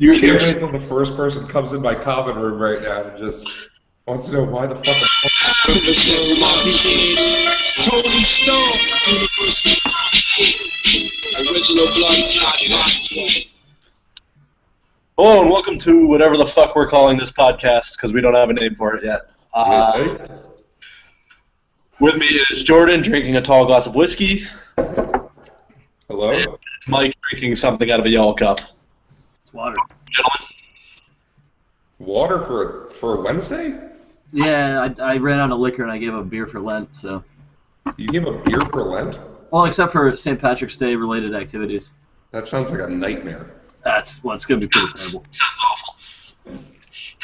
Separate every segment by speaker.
Speaker 1: You're
Speaker 2: Can't
Speaker 1: just
Speaker 2: wait till the first person comes in my common room right now and just wants to know why the fuck.
Speaker 3: Tony Stark, University original blood clot.
Speaker 1: Hello and welcome to whatever the fuck we're calling this podcast because we don't have a name for it yet. With me is Jordan drinking a tall glass of whiskey.
Speaker 2: Hello?
Speaker 1: And Mike drinking something out of a yellow cup.
Speaker 4: It's water.
Speaker 1: Gentlemen.
Speaker 2: Water for Wednesday?
Speaker 4: Yeah, I ran out of liquor and I gave a beer for Lent, so.
Speaker 2: You gave a beer for Lent?
Speaker 4: Well, except for St. Patrick's Day related activities.
Speaker 2: That sounds like a nightmare.
Speaker 4: It's going to be pretty terrible.
Speaker 1: Sounds awful.
Speaker 4: It's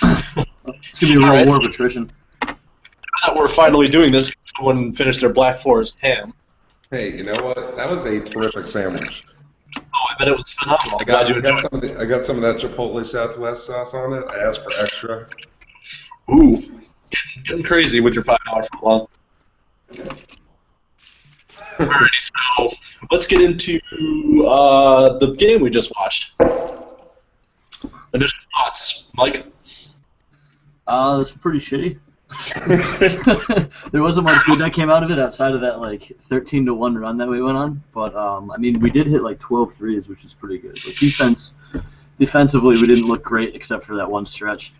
Speaker 4: going to be a real war of attrition.
Speaker 1: That we're finally doing this, everyone finished their Black Forest ham.
Speaker 2: Hey, you know what? That was a terrific sandwich.
Speaker 1: Oh, I bet it was phenomenal.
Speaker 2: I got some of that Chipotle Southwest sauce on it. I asked for extra.
Speaker 1: Ooh, getting crazy with your $5 for lunch. Alrighty, so let's get into the game we just watched. Initial thoughts, Mike?
Speaker 4: It's pretty shitty. There wasn't much good that came out of it outside of that 13-1 run that we went on. But I mean, we did hit 12 threes, which is pretty good. Defensively, we didn't look great except for that one stretch.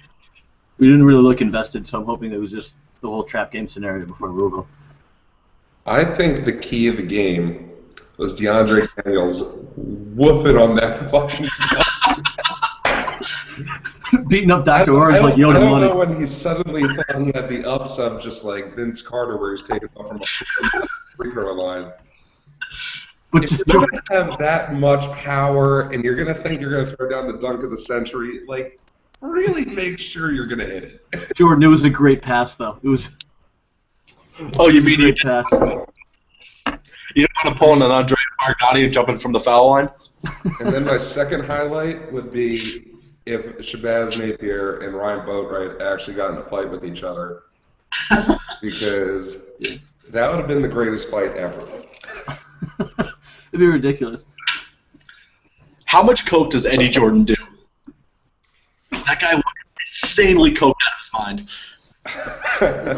Speaker 4: We didn't really look invested, so I'm hoping it was just the whole trap game scenario before Louisville.
Speaker 2: I think the key of the game was DeAndre Daniels woofing on that fucking
Speaker 4: Beating up Dr. Orange like Yoda
Speaker 2: Money. I
Speaker 4: Money.
Speaker 2: don't know when he suddenly thought he had the up sub just like Vince Carter where he's taking up from a free throw line.
Speaker 4: But
Speaker 2: If you're going to have that much power and you're going to think you're going to throw down the dunk of the century, really make sure you're going to hit it.
Speaker 4: Jordan, it was a great pass, though. It was
Speaker 1: Oh, you mean
Speaker 4: a great pass.
Speaker 1: You don't want to pull an Andre Margani jumping from the foul line?
Speaker 2: And then my second highlight would be if Shabazz Napier and Ryan Boatwright actually got in a fight with each other. Because that would have been the greatest fight ever.
Speaker 4: It'd be ridiculous.
Speaker 1: How much coke does Eddie Jordan do? That guy looked insanely coked out of his mind.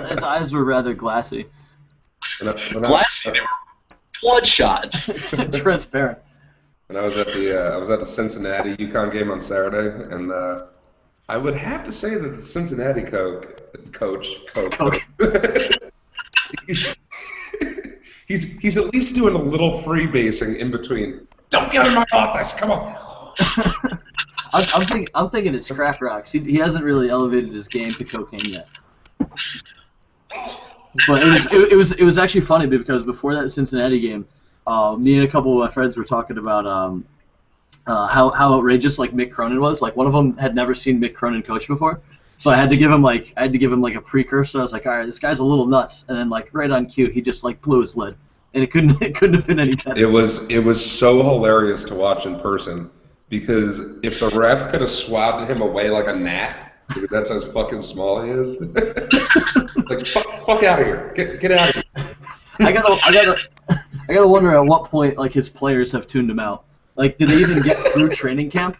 Speaker 4: His eyes were rather glassy.
Speaker 1: Glassy? They were bloodshot.
Speaker 4: Transparent.
Speaker 2: And I was at the Cincinnati UConn game on Saturday, and I would have to say that the Cincinnati coach, he's at least doing a little freebasing in between. Don't get in my office, come on.
Speaker 4: I'm thinking it's crack rocks. He hasn't really elevated his game to cocaine yet. But it was actually funny because before that Cincinnati game, me and a couple of my friends were talking about how outrageous Mick Cronin was. One of them had never seen Mick Cronin coach before, so I had to give him a precursor. I was like, all right, this guy's a little nuts, and then right on cue, he just blew his lid, and it couldn't have been any better.
Speaker 2: It was so hilarious to watch in person because if the ref could have swabbed him away like a gnat. Because that's how fucking small he is. Fuck out of here! Get out of here!
Speaker 4: I gotta wonder at what point his players have tuned him out. Did they even get through training camp,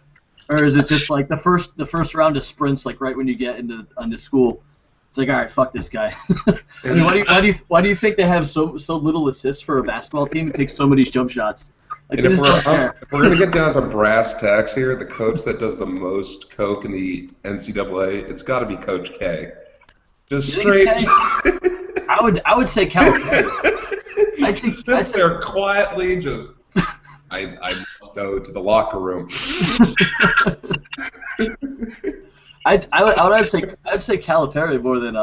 Speaker 4: or is it just the first round of sprints right when you get into school? It's all right, fuck this guy. I mean, why do you think they have so little assists for a basketball team who takes so many jump shots?
Speaker 2: And if we're going to get down to brass tacks here, the coach that does the most coke in the NCAA, it's got to be Coach K. Just straight.
Speaker 4: I would say Calipari.
Speaker 2: He sits there quietly, just. I go to the locker room.
Speaker 4: I'd say Calipari more than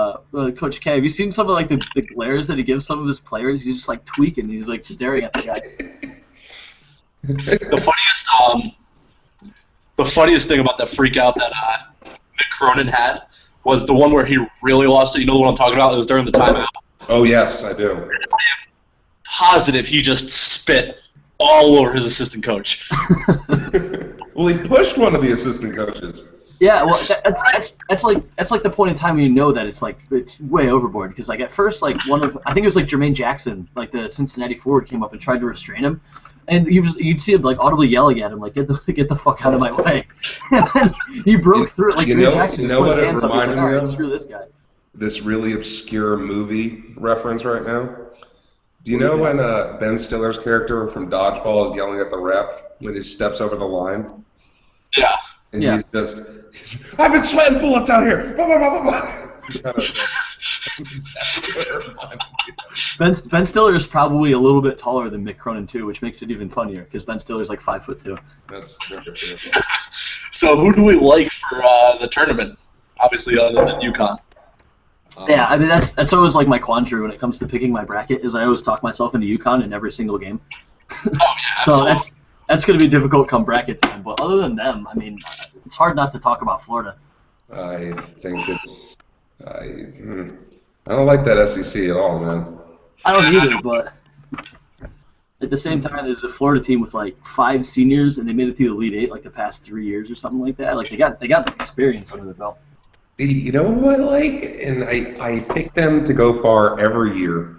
Speaker 4: Coach K. Have you seen some of the glares that he gives some of his players? He's just tweaking. He's staring at the guy.
Speaker 1: The funniest thing about that freak out that Mick Cronin had was the one where he really lost it. You know the one I'm talking about? It was during the timeout.
Speaker 2: Oh, yes, I do.
Speaker 1: I am positive he just spit all over his assistant coach.
Speaker 2: Well, he pushed one of the assistant coaches.
Speaker 4: Yeah, well, that's the point in time when you know that it's way overboard because at first I think it was Jermaine Jackson, the Cincinnati forward, came up and tried to restrain him. And you'd see him like audibly yelling at him, like get the fuck out of my way. And then he broke through it like
Speaker 2: You
Speaker 4: Dwayne
Speaker 2: know-
Speaker 4: Jackson.
Speaker 2: you
Speaker 4: Just
Speaker 2: know
Speaker 4: put
Speaker 2: what
Speaker 4: his
Speaker 2: it
Speaker 4: hands up. He's like,
Speaker 2: reminded
Speaker 4: all
Speaker 2: me
Speaker 4: right,
Speaker 2: of?
Speaker 4: screw this guy.
Speaker 2: This really obscure movie reference right now. Do you know when Ben Stiller's character from Dodgeball is yelling at the ref when he steps over the line?
Speaker 1: Yeah.
Speaker 2: And
Speaker 4: Yeah.
Speaker 2: he's just, I've been sweating bullets out here. Blah, blah, blah, blah, blah. That's exactly what it reminded me of.
Speaker 4: Ben Stiller is probably a little bit taller than Mick Cronin too, which makes it even funnier because Ben Stiller's like 5'2".
Speaker 2: That's true.
Speaker 1: So who do we like for the tournament? Obviously, other than UConn.
Speaker 4: Yeah, I mean that's always like my quandary when it comes to picking my bracket. Is I always talk myself into UConn in every single game.
Speaker 1: Oh yeah,
Speaker 4: So
Speaker 1: absolutely.
Speaker 4: that's going to be difficult come bracket time. But other than them, I mean, it's hard not to talk about Florida.
Speaker 2: I think it's, I don't like that SEC at all, man.
Speaker 4: I don't either, but at the same time, there's a Florida team with like 5 seniors, and they made it to the Elite Eight like the past 3 years or something like that. Like they got the experience under the belt.
Speaker 2: See, you know who I like? And I pick them to go far every year.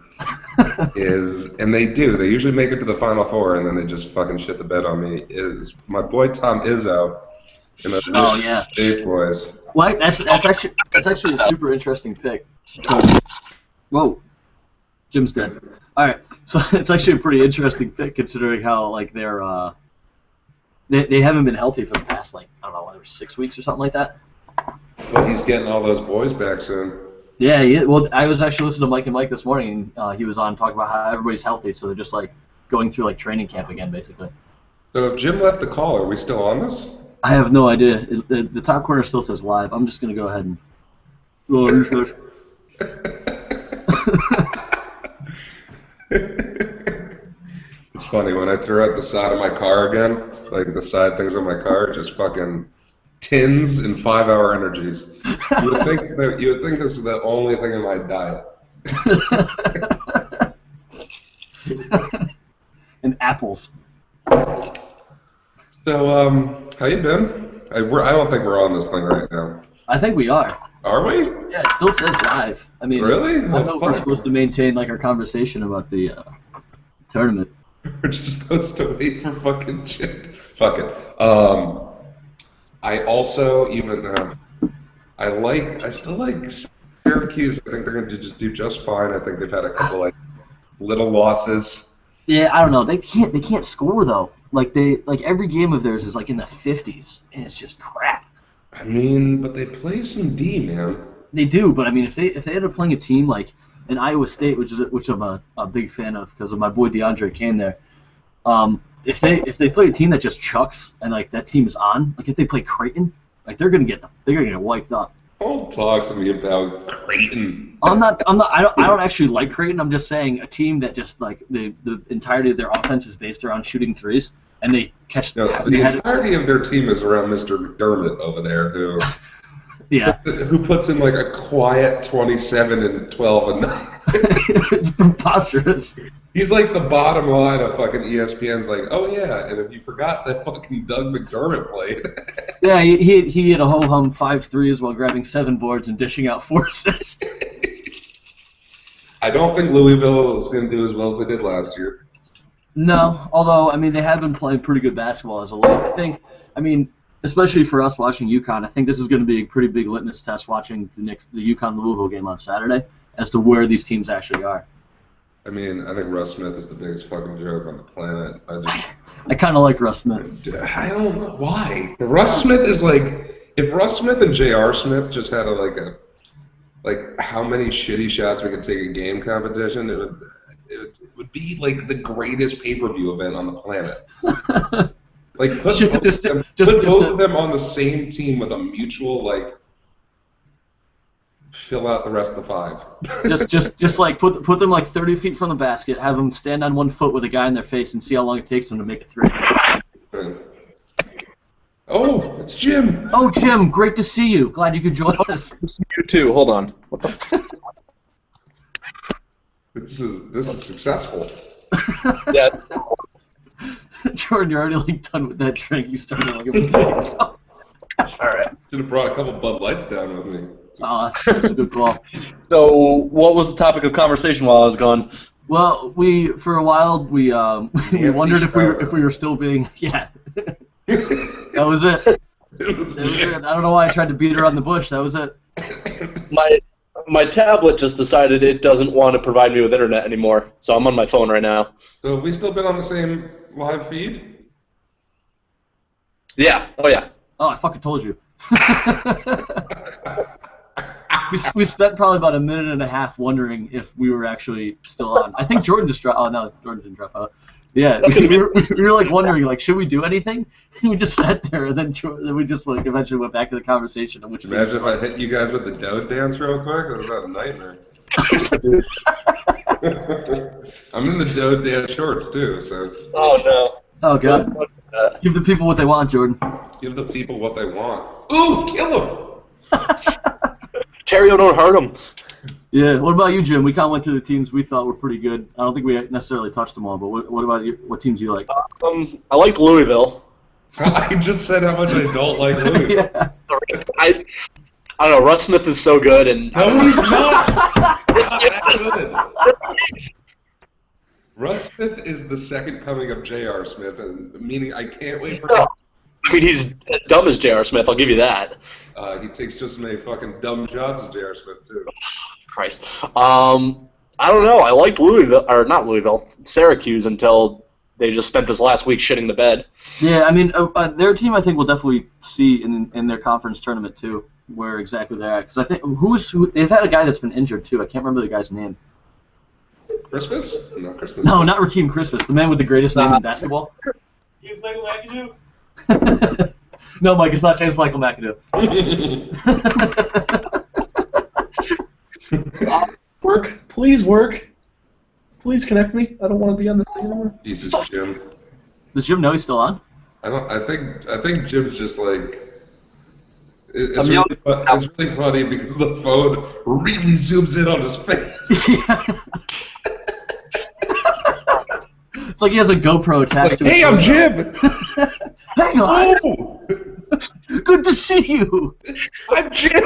Speaker 2: And they do. They usually make it to the Final Four, and then they just fucking shit the bed on me. Is my boy Tom Izzo and the
Speaker 4: Oh, yeah.
Speaker 2: State Boys.
Speaker 4: Well, that's actually a super interesting pick. Whoa, Jim's dead. All right, so it's actually a pretty interesting pick considering how like they're they haven't been healthy for the past like I don't know whatever 6 weeks or something like that.
Speaker 2: But he's getting all those boys back soon.
Speaker 4: Yeah, well, I was actually listening to Mike and Mike this morning. And, he was on talking about how everybody's healthy, so they're just like going through like training camp again, basically.
Speaker 2: So if Jim left the call, are we still on this?
Speaker 4: I have no idea. The top corner still says live. I'm just gonna go ahead and. Oh, you guys.
Speaker 2: It's funny when I throw out the side of my car again, like the side things on my car, just fucking tins and 5-hour energies. You would think this is the only thing in my diet.
Speaker 4: And apples.
Speaker 2: So, how you been? I don't think we're on this thing right now.
Speaker 4: I think we are.
Speaker 2: Are we?
Speaker 4: Yeah, it still says live. I mean,
Speaker 2: Really?
Speaker 4: I know
Speaker 2: Oh,
Speaker 4: we're
Speaker 2: fuck.
Speaker 4: supposed to maintain like our conversation about the tournament.
Speaker 2: We're just supposed to wait for fucking shit. Fuck it. I also I still like Syracuse. I think they're going to just do just fine. I think they've had a couple like little losses.
Speaker 4: Yeah, I don't know. They can't score though. Like every game of theirs is like in the 50s, and it's just crap.
Speaker 2: I mean, but they play some D, man.
Speaker 4: They do, but I mean, if they end up playing a team like an Iowa State, which I'm a big fan of because of my boy DeAndre Kane there. If they play a team that just chucks and like that team is on, like if they play Creighton, like they're gonna get wiped up.
Speaker 2: Don't talk to me about Creighton.
Speaker 4: I don't actually like Creighton. I'm just saying a team that just like the entirety of their offense is based around shooting threes, and they catch
Speaker 2: No, the entirety of their team is around Mr. McDermott over there, who puts in like a quiet 27 and 12 a night.
Speaker 4: It's preposterous.
Speaker 2: He's like the bottom line of fucking ESPN's like, oh yeah, and if you forgot that fucking Doug McDermott played.
Speaker 4: Yeah, he hit a ho-hum 5 threes while grabbing 7 boards and dishing out 4 assists.
Speaker 2: I don't think Louisville is going to do as well as they did last year.
Speaker 4: No, although, I mean, they have been playing pretty good basketball as a league. I mean, especially for us watching UConn, I think this is going to be a pretty big litmus test watching the UConn-Louisville game on Saturday as to where these teams actually are.
Speaker 2: I mean, I think Russ Smith is the biggest fucking joke on the planet.
Speaker 4: I kind of like Russ Smith.
Speaker 2: I don't know why. Russ Smith is like, if Russ Smith and J.R. Smith just had like how many shitty shots we could take a game competition, it would be like the greatest pay-per-view event on the planet. Like put both of them on the same team with a mutual like fill out the rest of the 5.
Speaker 4: just like put them like 30 feet from the basket, have them stand on 1 foot with a guy in their face, and see how long it takes them to make a 3.
Speaker 2: Oh, it's Jim.
Speaker 4: Oh, Jim, great to see you. Glad you could join us.
Speaker 1: You too. Hold on. What the?
Speaker 2: This is successful.
Speaker 1: Yeah.
Speaker 4: Jordan, you're already like done with that drink. You started like a minute ago.
Speaker 1: All right.
Speaker 2: Should have brought a couple Bud Lights down with me.
Speaker 4: Oh, that's a good call.
Speaker 1: So, what was the topic of conversation while I was gone?
Speaker 4: Well, for a while we
Speaker 2: Nancy
Speaker 4: wondered if
Speaker 2: Keller.
Speaker 4: we were still being that was it.
Speaker 2: It was
Speaker 4: That was it. I don't know why I tried to beat around the bush. That was it.
Speaker 1: My tablet just decided it doesn't want to provide me with internet anymore, so I'm on my phone right now.
Speaker 2: So have we still been on the same live feed?
Speaker 1: Yeah. Oh yeah.
Speaker 4: Oh, I fucking told you. we spent probably about a minute and a half wondering if we were actually still on. I think Jordan just dropped. Oh no, Jordan didn't drop out. Yeah, we were like wondering, like, should we do anything? And we just sat there, and then we just like eventually went back to the conversation. Of which
Speaker 2: Imagine if I hit you guys with the Dode dance real quick. That was about a nightmare. I'm in the Dode dance shorts too, so
Speaker 1: Oh no.
Speaker 4: Oh god, give the people what they want, Jordan.
Speaker 2: give the people what they want. Ooh, kill them!
Speaker 1: Terrio don't hurt him.
Speaker 4: Yeah. What about you, Jim? We kind of went through the teams we thought were pretty good. I don't think we necessarily touched them all, but what about you? What teams do you like?
Speaker 1: I liked Louisville.
Speaker 2: I just said how much I don't like Louis.
Speaker 4: Yeah.
Speaker 1: I don't know. Russ Smith is so good, and
Speaker 2: No, he's not. He's not that good. Russ Smith is the second coming of J.R. Smith, and meaning I can't wait for him.
Speaker 1: I mean, he's as dumb as J.R. Smith. I'll give you that.
Speaker 2: He takes just as many fucking dumb shots as J.R. Smith too.
Speaker 1: Christ. I don't know. I liked Louisville, or not Louisville, Syracuse until they just spent this last week shitting the bed.
Speaker 4: Yeah, I mean, their team I think we'll definitely see in their conference tournament too, where exactly they're at. Because I think they've had a guy that's been injured too. I can't remember the guy's name.
Speaker 2: Christmas? No, Christmas.
Speaker 4: No, not Raheem Christmas, the man with the greatest name in basketball.
Speaker 5: James Michael McAdoo?
Speaker 4: No, Mike, it's not James Michael McAdoo.
Speaker 1: Work, please work. Please connect me. I don't want to be on this thing anymore.
Speaker 2: Jesus, Jim.
Speaker 4: Does Jim know he's still on?
Speaker 2: I think Jim's just like. It's
Speaker 1: I'm
Speaker 2: really,
Speaker 1: yelling.
Speaker 2: it's really funny because the phone really zooms in on his face.
Speaker 4: Yeah. It's like he has a GoPro attached
Speaker 2: Like,
Speaker 4: to his
Speaker 2: hey, I'm
Speaker 4: phone.
Speaker 2: Jim.
Speaker 4: Hang on.
Speaker 2: Oh,
Speaker 4: Good to see you.
Speaker 2: I'm Jim.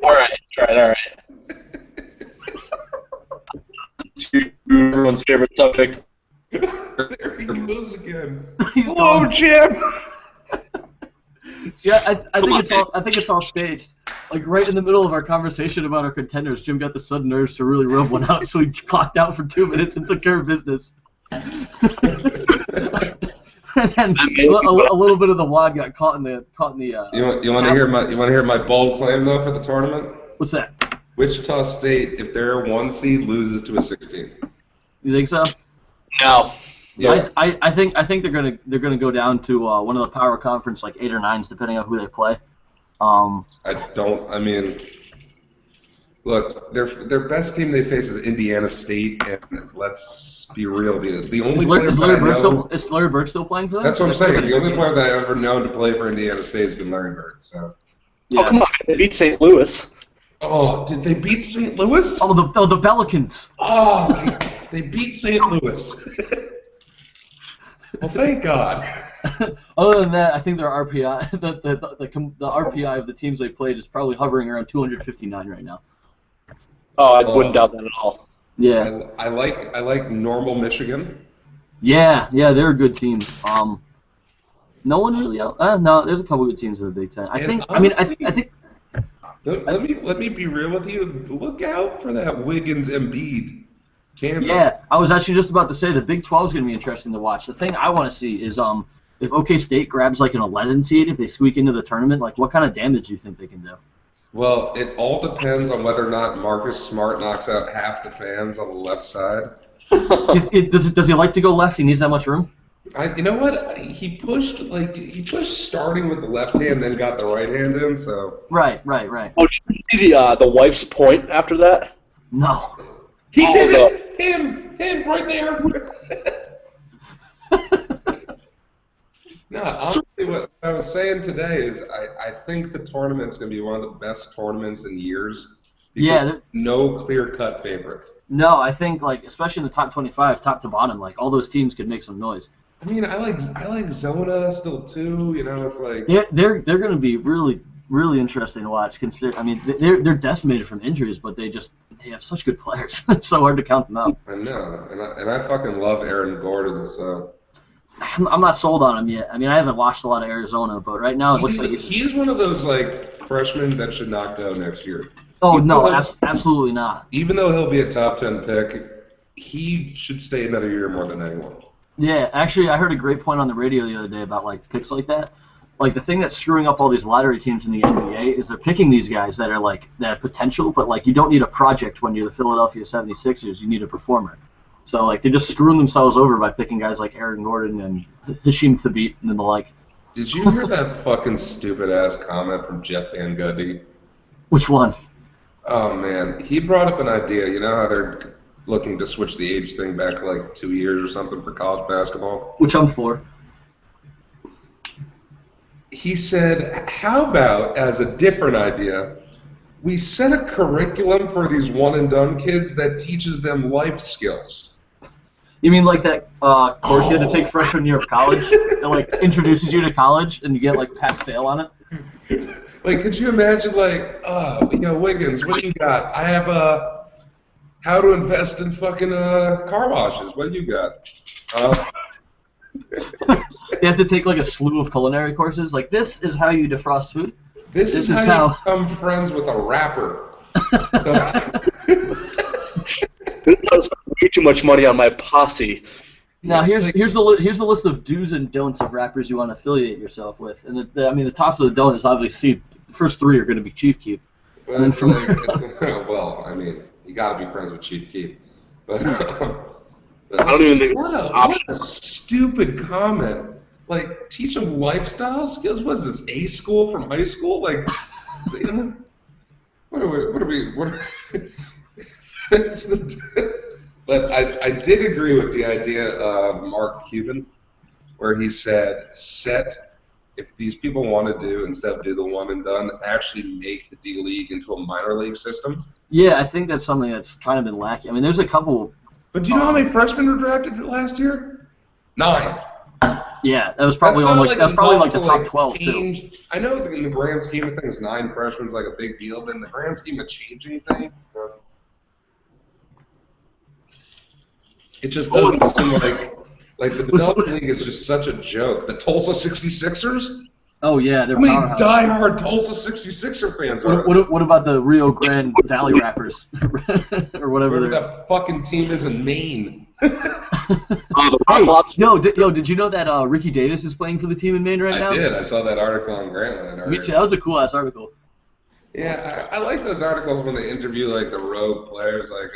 Speaker 1: All right. To everyone's favorite subject.
Speaker 2: There he goes again.
Speaker 4: He's
Speaker 2: Hello,
Speaker 4: gone.
Speaker 2: Jim.
Speaker 4: Yeah, I think it's all staged. Like right in the middle of our conversation about our contenders, Jim got the sudden urge to really rub one out, so he clocked out for 2 minutes and took care of business. And then a little bit of the wad got caught in the.
Speaker 2: You want to hear my bold claim though for the tournament?
Speaker 4: What's that?
Speaker 2: Wichita State, if they're a 1 seed, loses to a 16.
Speaker 4: You think so?
Speaker 1: No.
Speaker 2: Yeah.
Speaker 4: I think they're gonna go down to one of the power conference like 8 or 9s depending on who they play.
Speaker 2: I mean, look, their best team they face is Indiana State, and let's be real, the only player
Speaker 4: Is
Speaker 2: that I know.
Speaker 4: Is Larry Bird still playing for them?
Speaker 2: That's what I'm saying. The only player that I've ever known to play for Indiana State has been Larry Bird. So.
Speaker 4: Yeah.
Speaker 1: Oh, come on. They beat St. Louis.
Speaker 2: Oh, did they beat St. Louis?
Speaker 4: Oh, the Pelicans.
Speaker 2: Oh, they beat St. Louis. Well, thank God.
Speaker 4: Other than that, I think their RPI, the RPI of the teams they played is probably hovering around 259 right now.
Speaker 1: Oh, I wouldn't doubt that at all.
Speaker 4: Yeah.
Speaker 2: I like Normal Michigan.
Speaker 4: Yeah, they're a good team. No one really out. No, there's a couple good teams in the Big Ten. I think.
Speaker 2: Let me be real with you. Look out for that Wiggins Embiid. Kansas.
Speaker 4: Yeah, I was actually just about to say the Big 12 is going to be interesting to watch. The thing I want to see is if OK State grabs like an 11 seed, if they squeak into the tournament, like what kind of damage do you think they can do?
Speaker 2: Well, it all depends on whether or not Marcus Smart knocks out half the fans on the left side.
Speaker 4: Does he like to go left? He needs that much room?
Speaker 2: You know what? He pushed starting with the left hand, then got the right hand in. So
Speaker 4: Right.
Speaker 1: Oh, did you see the wife's point after that?
Speaker 4: No.
Speaker 2: he
Speaker 1: Oh,
Speaker 2: did
Speaker 1: no.
Speaker 2: it. Him right there. No, honestly, what I was saying today is I think the tournament's going to be one of the best tournaments in years.
Speaker 4: Yeah.
Speaker 2: No clear-cut favorite.
Speaker 4: No, I think like especially in the top 25, top to bottom, like all those teams could make some noise.
Speaker 2: I mean, I like Zona still too. You know, it's like
Speaker 4: They're going to be really really interesting to watch. I mean, they're decimated from injuries, but they have such good players. It's so hard to count them out.
Speaker 2: I know, and I fucking love Aaron Gordon. So
Speaker 4: I'm not sold on him yet. I mean, I haven't watched a lot of Arizona, but right now it looks like
Speaker 2: he's one of those like freshmen that should not go next year.
Speaker 4: Oh
Speaker 2: Even
Speaker 4: no,
Speaker 2: though-
Speaker 4: absolutely not.
Speaker 2: Even though he'll be a top 10 pick, he should stay another year more than anyone.
Speaker 4: Yeah, actually, I heard a great point on the radio the other day about like picks like that. Like the thing that's screwing up all these lottery teams in the NBA is they're picking these guys that are like that have potential, but like you don't need a project when you're the Philadelphia 76ers. You need a performer. So like they're just screwing themselves over by picking guys like Aaron Gordon and Hashim Thabit and the like.
Speaker 2: Did you hear that fucking stupid ass comment from Jeff Van Gundy?
Speaker 4: Which one?
Speaker 2: Oh man, he brought up an idea. You know how they're looking to switch the age thing back like 2 years or something for college basketball?
Speaker 4: Which I'm for.
Speaker 2: He said, how about, as a different idea, we set a curriculum for these one-and-done kids that teaches them life skills?
Speaker 4: You mean like that course you had to take freshman year of college? It like introduces you to college and you get like pass-fail on it?
Speaker 2: Like, could you imagine, like, Wiggins, what do you got? I have how to invest in fucking car washes. What do you got?
Speaker 4: You have to take like a slew of culinary courses. Like, this is how you defrost food.
Speaker 2: This is how you become friends with a rapper.
Speaker 1: I spent way too much money on my posse.
Speaker 4: Now here's the list of do's and don'ts of rappers you want to affiliate yourself with, and the tops of the donut is obviously the first three are going to be Chief Keef.
Speaker 2: Well, it's well, I mean, you got to be friends with Chief Keef. But
Speaker 1: I don't even think
Speaker 2: what a stupid comment. Like, teach them lifestyle skills? What is this, A school from high school? Like, you know, what are we But I did agree with the idea of Mark Cuban, where he said, if these people want to do, instead of do the one and done, actually make the D-League into a minor league system.
Speaker 4: Yeah, I think that's something that's kind of been lacking. I mean, there's a couple.
Speaker 2: But do you know how many freshmen were drafted last year? 9.
Speaker 4: Yeah, that was probably like the top 12
Speaker 2: change.
Speaker 4: too.
Speaker 2: I know in the grand scheme of things, 9 freshmen is like a big deal, but in the grand scheme of changing things, it just doesn't seem like the development league is just such a joke. The Tulsa 66ers?
Speaker 4: Oh yeah, they're
Speaker 2: How many
Speaker 4: powerhouse.
Speaker 2: diehard Tulsa 66er fans are there?
Speaker 4: What about the Rio Grande Valley rappers or whatever?
Speaker 2: Whatever that fucking team is in Maine.
Speaker 1: The Rock Lobster.
Speaker 4: Yo, did you know that Ricky Davis is playing for the team in Maine right now?
Speaker 2: I did. I saw that article on Grantland.
Speaker 4: Me too. That was a cool ass article.
Speaker 2: Yeah, I like those articles when they interview like the rogue players. Like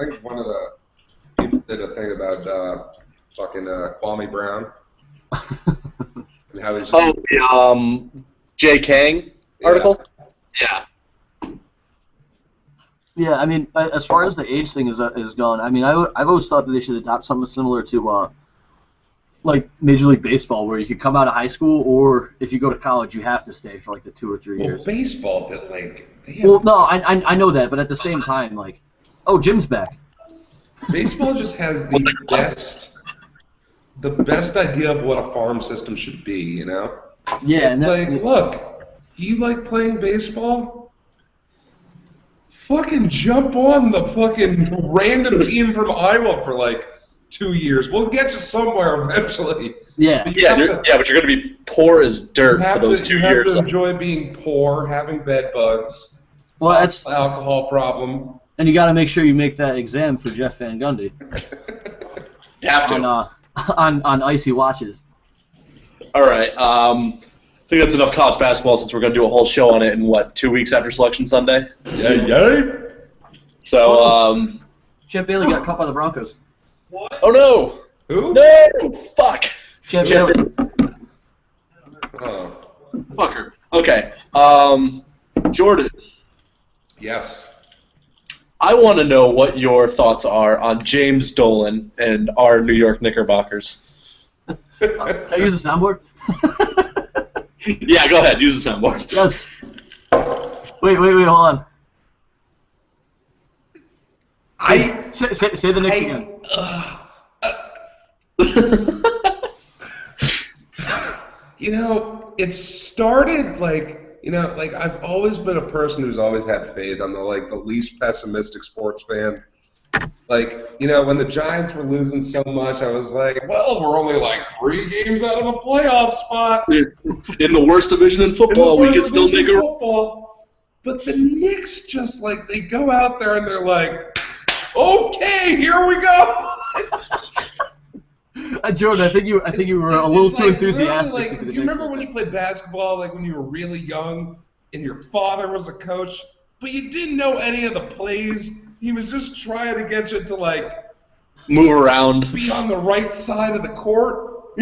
Speaker 2: I think one of the people did a thing about fucking Kwame Brown and how he's just,
Speaker 1: the Jay Kang article? Yeah.
Speaker 4: Yeah, I mean, as far as the age thing is gone, I mean, I've always thought that they should adopt something similar to like Major League Baseball, where you could come out of high school, or if you go to college, you have to stay for like the 2 or 3 years.
Speaker 2: well, baseball that like
Speaker 4: Well, no, I know that, but at the same time, like, oh, Jim's back.
Speaker 2: baseball just has the best idea of what a farm system should be. You know?
Speaker 4: Yeah,
Speaker 2: It's
Speaker 4: and
Speaker 2: like, look, you like playing baseball? Fucking jump on the fucking random team from Iowa for like 2 years. We'll get you somewhere eventually.
Speaker 4: yeah,
Speaker 2: But you have to-
Speaker 1: But you're going to be poor as dirt for those 2
Speaker 2: you have
Speaker 1: years.
Speaker 2: to enjoy being poor, having bed bugs,
Speaker 4: well, that's
Speaker 2: alcohol problem.
Speaker 4: and you got to make sure you make that exam for Jeff Van Gundy
Speaker 1: You have to.
Speaker 4: on icy watches.
Speaker 1: All right. I think that's enough college basketball since we're going to do a whole show on it in, 2 weeks after Selection Sunday?
Speaker 2: Yeah.
Speaker 1: So,
Speaker 4: Champ Bailey got cut by the Broncos.
Speaker 5: What?
Speaker 1: oh no!
Speaker 2: Who?
Speaker 1: No! Fuck!
Speaker 4: Champ Bailey.
Speaker 2: Oh,
Speaker 1: Fucker. Okay. Jordan,
Speaker 2: yes.
Speaker 1: I want to know what your thoughts are on James Dolan and our New York Knickerbockers.
Speaker 4: Can I use a soundboard?
Speaker 1: Yeah, go ahead. Use the soundboard.
Speaker 4: Yes. Wait, hold on. Say the Knicks again.
Speaker 2: You know, it started like, you know, like I've always been a person who's always had faith. I'm the least pessimistic sports fan. Like, you know, when the Giants were losing so much, I was like, well, we're only like 3 games out of a playoff spot.
Speaker 1: In the worst division in football, we can still make a.
Speaker 2: football. But the Knicks just like they go out there and they're like, okay, here we go.
Speaker 4: Jordan, I think you were a little too enthusiastic.
Speaker 2: Really, like, do you remember when you played basketball, like when you were really young, and your father was a coach, but you didn't know any of the plays? He was just trying to get you to like
Speaker 1: move around,
Speaker 2: be on the right side of the court.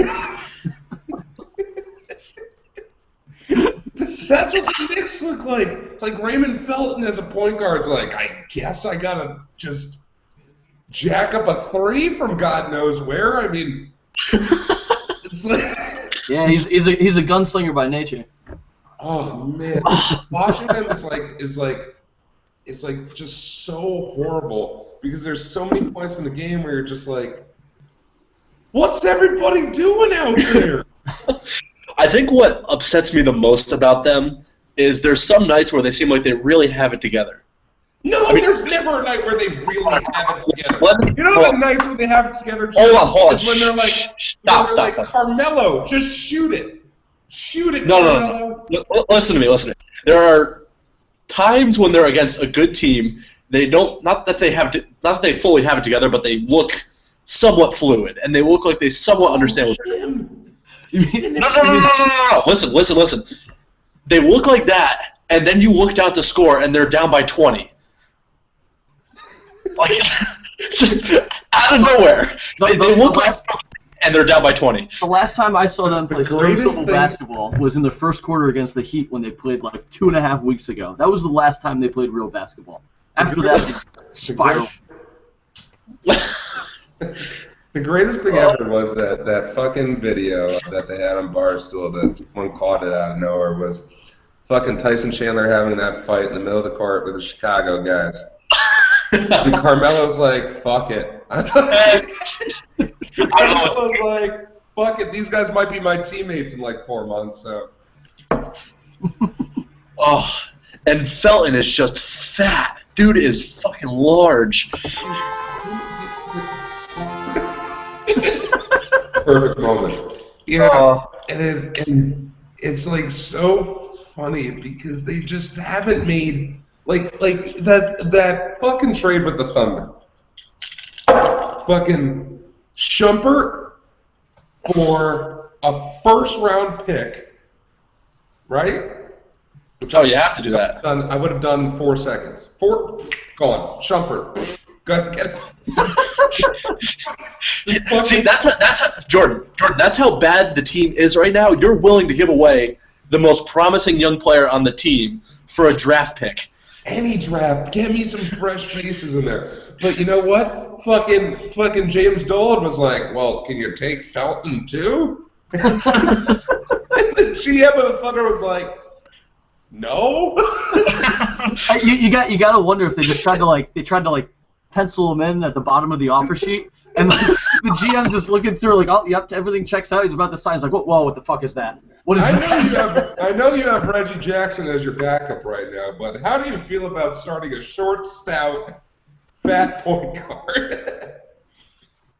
Speaker 2: That's what the Knicks look like. Like Raymond Felton as a point guard's like, I guess I gotta just jack up a 3 from God knows where. I mean, it's like,
Speaker 4: yeah, he's a gunslinger by nature.
Speaker 2: oh man, watching them is like just so horrible because there's so many points in the game where you're just like, what's everybody doing out there?
Speaker 1: I think what upsets me the most about them is there's some nights where they seem like they really have it together.
Speaker 2: No, there's never a night where they really have it together. You know the nights when they have it together?
Speaker 1: Hold on.
Speaker 2: Is when they're like,
Speaker 1: stop.
Speaker 2: Carmelo, just shoot it. Shoot it,
Speaker 1: No.
Speaker 2: Carmelo.
Speaker 1: Listen to me. There are times when they're against a good team. They don't, not that they fully have it together, but they look somewhat fluid, and they look like they somewhat understand what they're doing. No. Listen. They look like that, and then you look down to score, and they're down by 20. Like, just out of nowhere. They look like, and they're down by 20.
Speaker 4: The last time I saw them play serviceable basketball was in the first quarter against the Heat when they played like 2.5 weeks ago. That was the last time they played real basketball. After that, they spiraled.
Speaker 2: The greatest thing ever was that fucking video that they had on Barstool that someone caught it out of nowhere was fucking Tyson Chandler having that fight in the middle of the court with the Chicago guys. And Carmelo's like, fuck it. Carmelo's like, fuck it, these guys might be my teammates in like 4 months, so.
Speaker 1: Oh, and Felton is just fat. Dude is fucking large.
Speaker 2: Perfect moment. Yeah, and it's like so funny because they just haven't made like that fucking trade with the Thunder. Fucking Shumpert for a first-round pick, right?
Speaker 1: Oh, you have to do that.
Speaker 2: I would have done 4 seconds. Go on, Shumpert. Go get it.
Speaker 1: See, that's Jordan. That's how bad the team is right now. You're willing to give away the most promising young player on the team for a draft pick.
Speaker 2: Any draft, get me some fresh faces in there. But you know what? Fucking James Dolan was like, well, can you take Felton too? And the GM of the Thunder was like, no.
Speaker 4: You got to wonder if they just tried to pencil him in at the bottom of the offer sheet, and the GM's just looking through like, oh, yep, everything checks out. He's about to sign. He's like, whoa, what the fuck is that? What is that?
Speaker 2: I know you have Reggie Jackson as your backup right now, but how do you feel about starting a short, stout, fat point guard?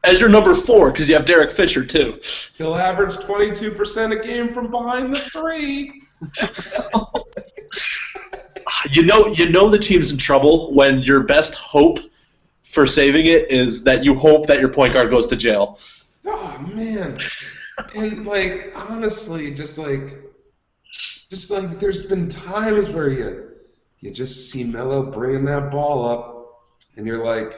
Speaker 1: As your number 4, because you have Derek Fisher too.
Speaker 2: He'll average 22% a game from behind the 3.
Speaker 1: You know the team's in trouble when your best hope for saving it is that you hope that your point guard goes to jail.
Speaker 2: Oh man. And like honestly, just like there's been times where you just see Melo bringing that ball up and you're like,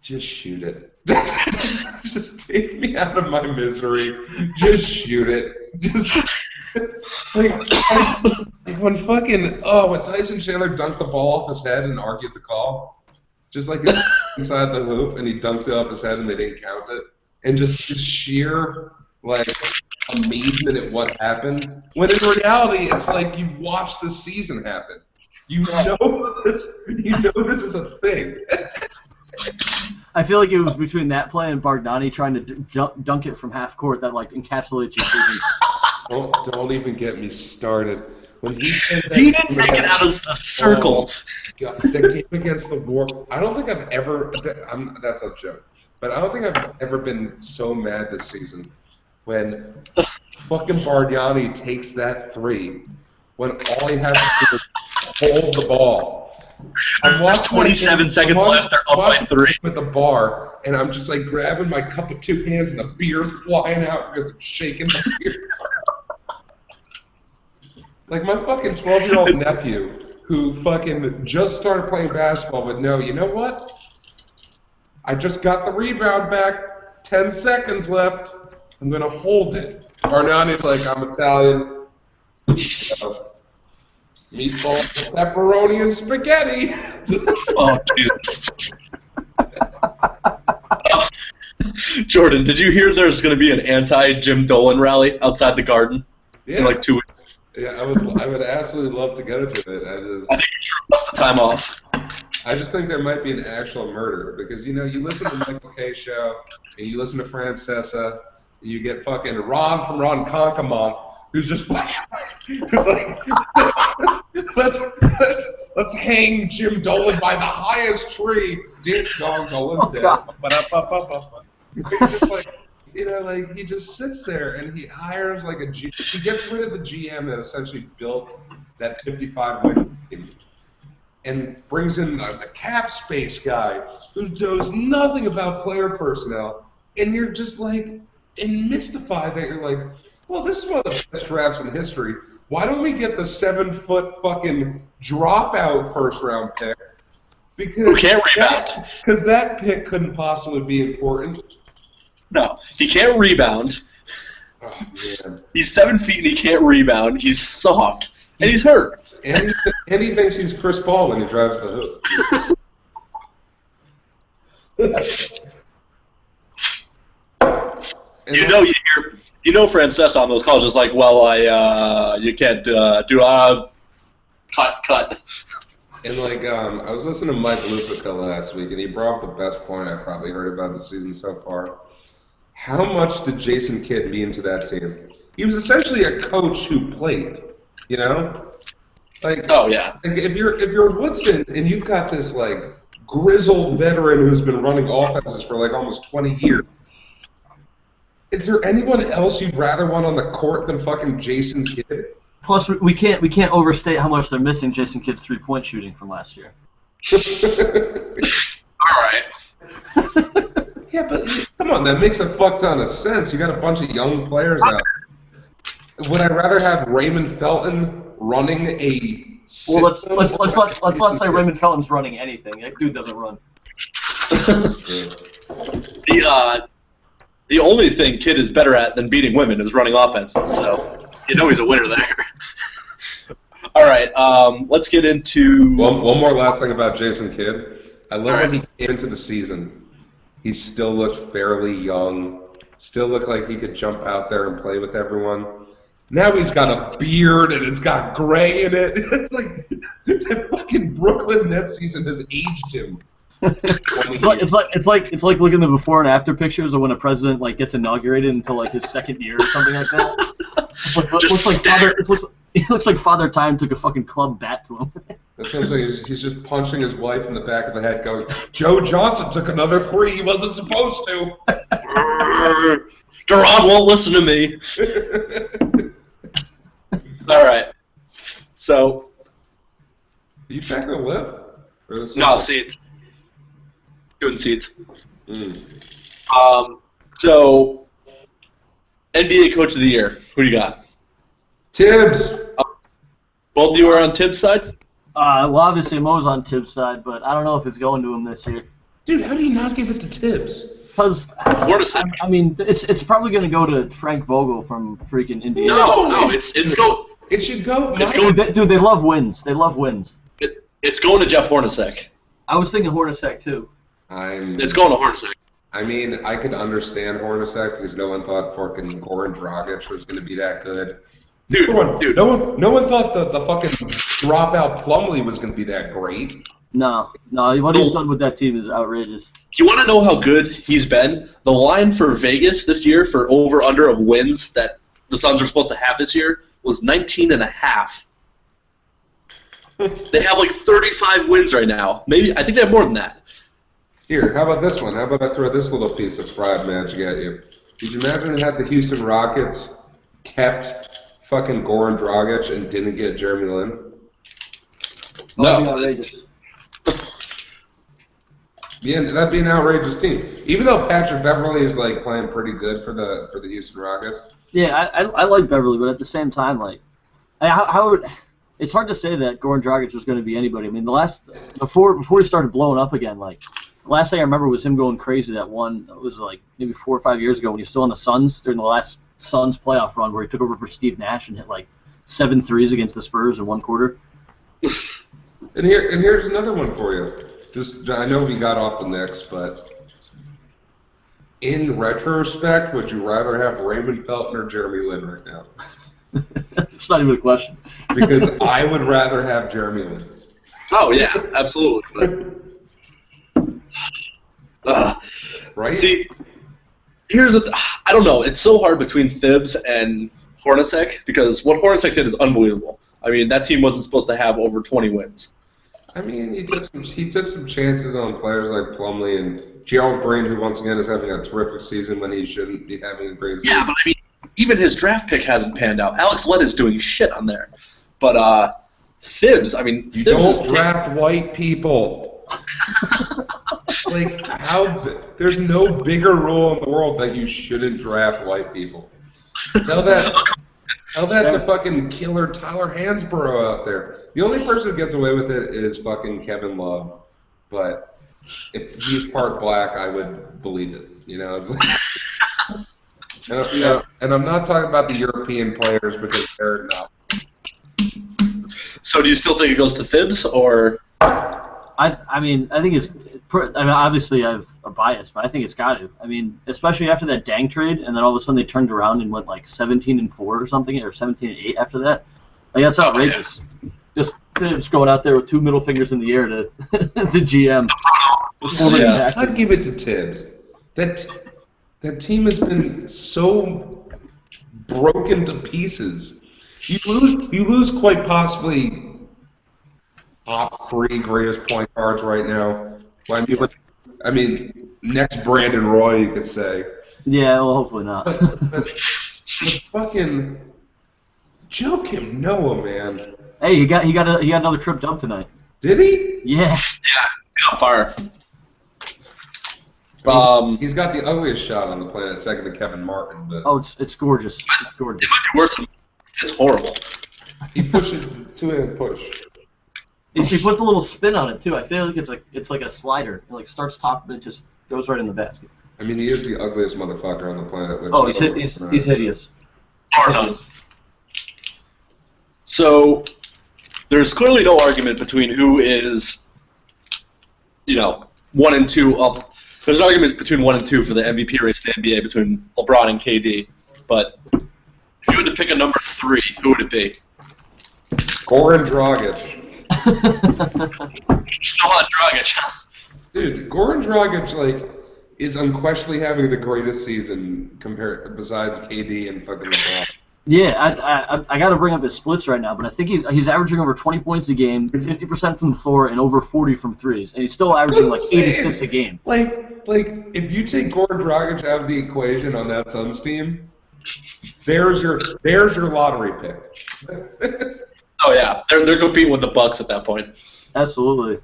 Speaker 2: just shoot it. Just take me out of my misery. Just shoot it. Just like when Tyson Chandler dunked the ball off his head and argued the call, just like inside the hoop, and he dunked it off his head and they didn't count it, and just sheer like amazement at what happened. When in reality, it's like you've watched the season happen. You know this is a thing.
Speaker 4: I feel like it was between that play and Bogdani trying to dunk it from half court that like encapsulates your season.
Speaker 2: Don't even get me started. when he played that
Speaker 1: He didn't
Speaker 2: game
Speaker 1: make it
Speaker 2: against-
Speaker 1: out of the circle.
Speaker 2: God, the game against the War. I don't think I've ever. That's a joke. But I don't think I've ever been so mad this season when fucking Bargnani takes that three when all he has to do is hold the ball.
Speaker 1: There's 27 seconds left. They're up by 3.
Speaker 2: At the bar, and I'm just like grabbing my cup with 2 hands, and the beer's flying out because I'm shaking the beer. Like my fucking 12-year-old nephew, who fucking just started playing basketball, would know. You know what? I just got the rebound back. 10 seconds left. I'm gonna hold it. Bargnani's like, I'm Italian. Meatball, pepperoni, and spaghetti.
Speaker 1: Oh, Jesus. Jordan, did you hear there's going to be an anti-Jim Dolan rally outside the Garden
Speaker 2: Yeah,
Speaker 1: in like 2 weeks?
Speaker 2: yeah, I would absolutely love to go to it.
Speaker 1: I think you should request the time off.
Speaker 2: I just think there might be an actual murder because you listen to the Michael K show and you listen to Francesa, and you get fucking Ron from Ron Conkamon, who's just like, who's like, let's hang Jim Dolan by the highest tree. Dude, Dolan's dead. Just like, like he just sits there and he hires like he gets rid of the GM that essentially built that 55-win team and brings in the cap space guy who knows nothing about player personnel, and you're just like mystified that you're like, well, this is one of the best drafts in history. Why don't we get the 7-foot fucking dropout first-round pick? Because
Speaker 1: Who can't rebound.
Speaker 2: Because that pick couldn't possibly be important.
Speaker 1: No, he can't rebound.
Speaker 2: Oh, man.
Speaker 1: He's 7 feet and he can't rebound. He's soft. And he's hurt.
Speaker 2: And he thinks he's Chris Paul when he drives the hoop.
Speaker 1: You know Francesa on those calls is like, well, you can't do cut.
Speaker 2: And like, I was listening to Mike Lupica last week, and he brought up the best point I've probably heard about the season so far. How much did Jason Kidd mean to that team? He was essentially a coach who played, Like,
Speaker 1: Oh yeah.
Speaker 2: like if you're Woodson and you've got this like grizzled veteran who's been running offenses for like almost 20 years, is there anyone else you'd rather want on the court than fucking Jason Kidd?
Speaker 4: Plus, we can't overstate how much they're missing Jason Kidd's 3-point shooting from last year.
Speaker 1: All right.
Speaker 2: Yeah, but come on, that makes a fuck ton of sense. You got a bunch of young players out. Would I rather have Raymond Felton running a
Speaker 4: Well, let's not say Raymond Felton's running anything. That dude doesn't run.
Speaker 1: The only thing Kidd is better at than beating women is running offenses. So he's a winner there. All right, let's get into
Speaker 2: One more last thing about Jason Kidd. I love
Speaker 1: All right.
Speaker 2: when he came into the season. He still looked fairly young. Still looked like he could jump out there and play with everyone. Now he's got a beard and it's got gray in it. It's like the fucking Brooklyn Nets season has aged him.
Speaker 4: It's like looking at the before and after pictures of when a president like gets inaugurated until like his second year or something like that. It looks like Father Time took a fucking club bat to him.
Speaker 2: That sounds like he's just punching his wife in the back of the head going, Joe Johnson took another 3 he wasn't supposed to.
Speaker 1: Gerard won't listen to me. All right. So
Speaker 2: Are you back on the left? Or the
Speaker 1: no seats. Doing seats.
Speaker 2: Mm.
Speaker 1: So NBA Coach of the Year. Who do you got?
Speaker 2: Tibbs.
Speaker 1: Both of you are on Tibbs' side.
Speaker 4: Well, obviously Mo's on Tibbs' side, but I don't know if it's going to him this year.
Speaker 2: Dude, how do you not give it to Tibbs?
Speaker 4: Because
Speaker 1: Hornacek.
Speaker 4: I mean, it's probably going to go to Frank Vogel from freaking Indiana.
Speaker 1: No, it's going.
Speaker 2: It should go.
Speaker 1: It's going.
Speaker 4: Dude, they love wins. They love wins.
Speaker 1: It's going to Jeff Hornacek.
Speaker 4: I was thinking Hornacek too.
Speaker 1: It's going to Hornacek.
Speaker 2: I mean, I could understand Hornacek because no one thought fucking Goran Dragic was going to be that good.
Speaker 1: Dude.
Speaker 2: No one thought the fucking dropout Plumlee was going to be that great.
Speaker 4: No, what he's done with that team is outrageous.
Speaker 1: You want to know how good he's been? The line for Vegas this year for over-under of wins that the Suns are supposed to have this year was 19.5. They have like 35 wins right now. Maybe I think they have more than that.
Speaker 2: Here, how about this one? How about I throw this little piece of fried magic at you? Could you imagine had the Houston Rockets kept fucking Goran Dragic and didn't get Jeremy Lin?
Speaker 4: That'd be
Speaker 1: No.
Speaker 4: outrageous.
Speaker 2: Yeah, that'd be an outrageous team. Even though Patrick Beverly is like playing pretty good for the Houston Rockets.
Speaker 4: Yeah, I like Beverly, but at the same time, like, it's hard to say that Goran Dragic was going to be anybody. I mean, before he started blowing up again, like, the last thing I remember was him going crazy that one. It was like maybe 4 or 5 years ago when he was still on the Suns during the last Suns playoff run where he took over for Steve Nash and hit like 7 threes against the Spurs in one quarter.
Speaker 2: And here's another one for you. Just I know we got off the Knicks, but in retrospect, would you rather have Raymond Felton or Jeremy Lin right now?
Speaker 4: It's not even a question.
Speaker 2: Because I would rather have Jeremy Lin.
Speaker 1: Oh yeah, absolutely.
Speaker 2: Right?
Speaker 1: See, I don't know. It's so hard between Thibs and Hornacek because what Hornacek did is unbelievable. I mean, that team wasn't supposed to have over 20 wins.
Speaker 2: I mean, he took some chances on players like Plumlee and Gerald Green, who once again is having a terrific season when he shouldn't be having a great season.
Speaker 1: Yeah, but I mean, even his draft pick hasn't panned out. Alex Len is doing shit on there. But Thibs, I mean,
Speaker 2: You
Speaker 1: Thibs is
Speaker 2: don't draft white people. Like, there's no bigger rule in the world that you shouldn't draft white people. Tell that to fucking killer Tyler Hansborough out there. The only person who gets away with it is fucking Kevin Love. But if he's part black, I would believe it. You know, it's like, and I'm not talking about the European players because they're not.
Speaker 1: So do you still think it goes to Thibs or?
Speaker 4: I mean, I think it's. I mean, obviously I have a bias, but I think it's got to. I mean, especially after that Dang trade, and then all of a sudden they turned around and went like 17-4 or something, or 17-8 after that. Like that's outrageous. Just going out there with 2 middle fingers in the air to the GM.
Speaker 1: Yeah.
Speaker 2: I'd give it to Tibbs. That team has been so broken to pieces. You lose quite possibly top 3 greatest point guards right now. I mean, next Brandon Roy, you could say.
Speaker 4: Yeah, well, hopefully not.
Speaker 2: But fucking Joakim Noah, man.
Speaker 4: Hey, he got another trip done tonight.
Speaker 2: Did he?
Speaker 4: Yeah.
Speaker 1: Yeah, on fire.
Speaker 2: He's got the ugliest shot on the planet, second to Kevin Martin. But
Speaker 4: Oh, it's gorgeous. It's gorgeous.
Speaker 1: It might be worse than it's horrible.
Speaker 2: he pushes the 2-hand push.
Speaker 4: He puts a little spin on it too. I feel like it's like a slider. It like starts top, but it just goes right in the basket.
Speaker 2: I mean, he is the ugliest motherfucker on the planet. Which
Speaker 4: Oh, he's hideous.
Speaker 1: Bar none. So there's clearly no argument between who is, 1 and 2 up. There's an argument between 1 and 2 for the MVP race in the NBA between LeBron and KD. But if you had to pick a number 3, who would it be?
Speaker 2: Goran Dragic.
Speaker 1: Still on Dragic.
Speaker 2: Dude, Goran Dragic is unquestionably having the greatest season besides KD and fucking LeBron.
Speaker 4: Yeah, I got to bring up his splits right now, but I think he's averaging over 20 points a game, 50% from the floor, and over 40 from threes, and he's still averaging like 8 assists a game.
Speaker 2: Like if you take Goran Dragic out of the equation on that Suns team, there's your lottery pick.
Speaker 1: Oh yeah, they're competing with the Bucks at that point.
Speaker 4: Absolutely.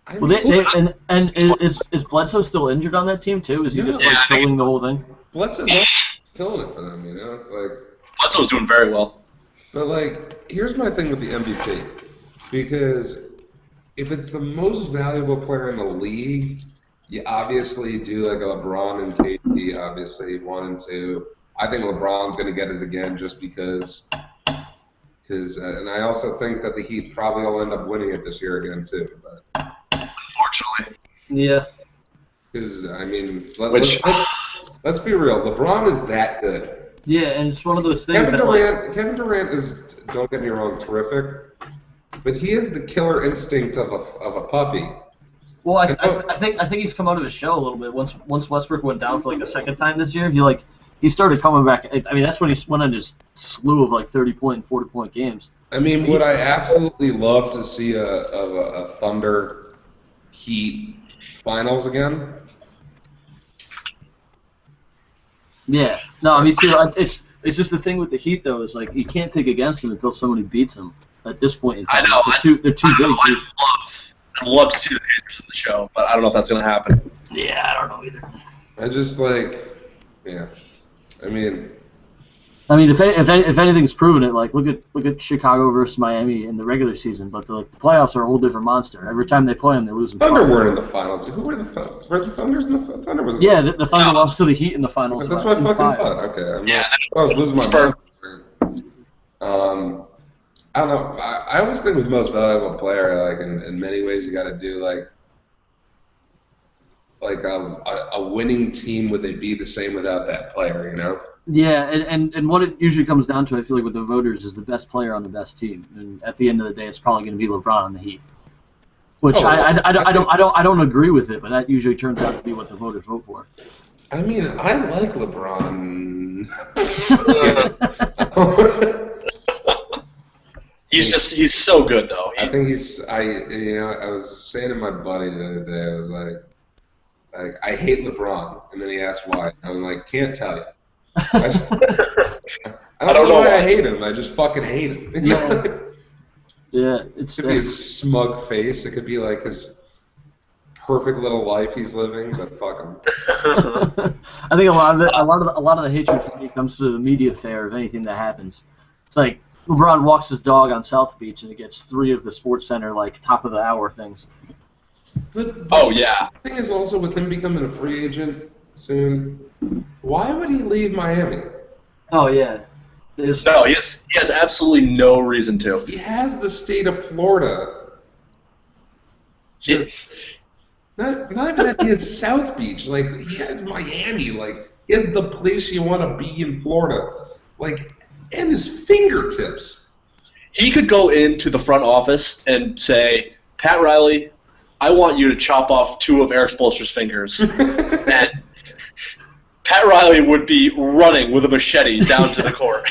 Speaker 2: I
Speaker 4: Well,
Speaker 2: mean,
Speaker 4: and is Bledsoe still injured on that team too? Is he just like killing the whole thing?
Speaker 2: Bledsoe's not killing it for them, It's like.
Speaker 1: Bledsoe's doing very well.
Speaker 2: But here's my thing with the MVP, because if it's the most valuable player in the league, you obviously do like a LeBron and KD, obviously 1 and 2. I think LeBron's going to get it again just because, and I also think that the Heat probably will end up winning it this year again too. But
Speaker 1: Unfortunately.
Speaker 4: Yeah.
Speaker 2: because I mean, let's be real, LeBron is that good.
Speaker 4: Yeah, and it's one of those things
Speaker 2: Kevin Durant is, don't get me wrong, terrific, but he is the killer instinct of a puppy.
Speaker 4: Well, I think he's come out of his shell a little bit. Once Westbrook went down for like the second time this year, he started coming back. I mean, that's when he went on his slew of like 30-point and 40-point games.
Speaker 2: I mean, would I absolutely love to see a Thunder Heat finals again?
Speaker 4: Yeah. No, me too. It's just the thing with the Heat though is like you can't pick against them until somebody beats them. At this point in
Speaker 1: I
Speaker 4: time,
Speaker 1: know.
Speaker 4: they're too big. Dude.
Speaker 1: I'd love to see the Pacers in the show, but I don't know if that's going to happen.
Speaker 4: Yeah, I don't know either.
Speaker 2: I just yeah. I mean,
Speaker 4: if anything's proven it, like look at Chicago versus Miami in the regular season, but the playoffs are a whole different monster. Every time they play them, they lose.
Speaker 2: Thunder weren't in the finals. Who were the Thunder? Were the Thunders in the Thunder? Was
Speaker 4: Yeah, the Thunder lost to the Heat in the finals.
Speaker 2: That's what I fucking
Speaker 4: five.
Speaker 2: thought. Okay.
Speaker 1: Yeah.
Speaker 2: I was losing my mind. I don't know. I always think with most valuable player, like in many ways, you got to do like a winning team. Would they be the same without that player? You know?
Speaker 4: Yeah, and what it usually comes down to, I feel like with the voters, is the best player on the best team, and at the end of the day, it's probably going to be LeBron on the Heat. Which I don't agree with it, but that usually turns out to be what the voters vote for.
Speaker 2: I mean, I like LeBron.
Speaker 1: He's so good though.
Speaker 2: I think I was saying to my buddy the other day, I was like, I hate LeBron, and then he asked why. I'm like, can't tell you. I don't know why I hate him. I just fucking hate him.
Speaker 4: Yeah,
Speaker 2: it could be his smug face. It could be like his perfect little life he's living, but fuck him.
Speaker 4: I think a lot of the hatred for me comes to the media fair of anything that happens. It's like LeBron walks his dog on South Beach and he gets 3 of the Sports Center like top of the hour things.
Speaker 2: But
Speaker 1: oh yeah.
Speaker 2: The thing is also with him becoming a free agent soon, why would he leave Miami?
Speaker 4: Oh yeah.
Speaker 1: No, he has absolutely no reason to.
Speaker 2: He has the state of Florida. Not even that he has South Beach. Like, he has Miami. Like, he has the place you want to be in Florida. Like, and his fingertips.
Speaker 1: He could go into the front office and say, Pat Riley, I want you to chop off 2 of Eric Spoelstra's fingers. And Pat Riley would be running with a machete down to the court.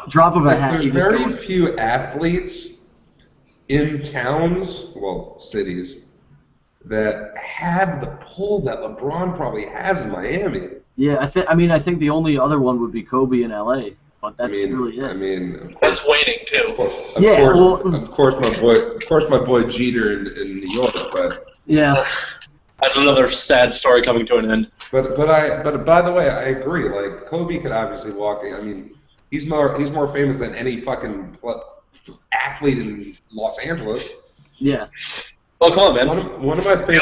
Speaker 4: drop of a hat.
Speaker 2: There's very few athletes in towns, well, cities, that have the pull that LeBron probably has in Miami.
Speaker 4: Yeah, I think the only other one would be Kobe in LA, but that's really it.
Speaker 2: I mean,
Speaker 1: that's waning too.
Speaker 2: Of course, my boy Jeter in New York, but
Speaker 4: yeah.
Speaker 1: That's another sad story coming to an end.
Speaker 2: But by the way, I agree. Like, Kobe could obviously walk. I mean, he's more famous than any fucking athlete in Los Angeles.
Speaker 4: Yeah.
Speaker 1: Oh, come on, man.
Speaker 2: One of my favorite.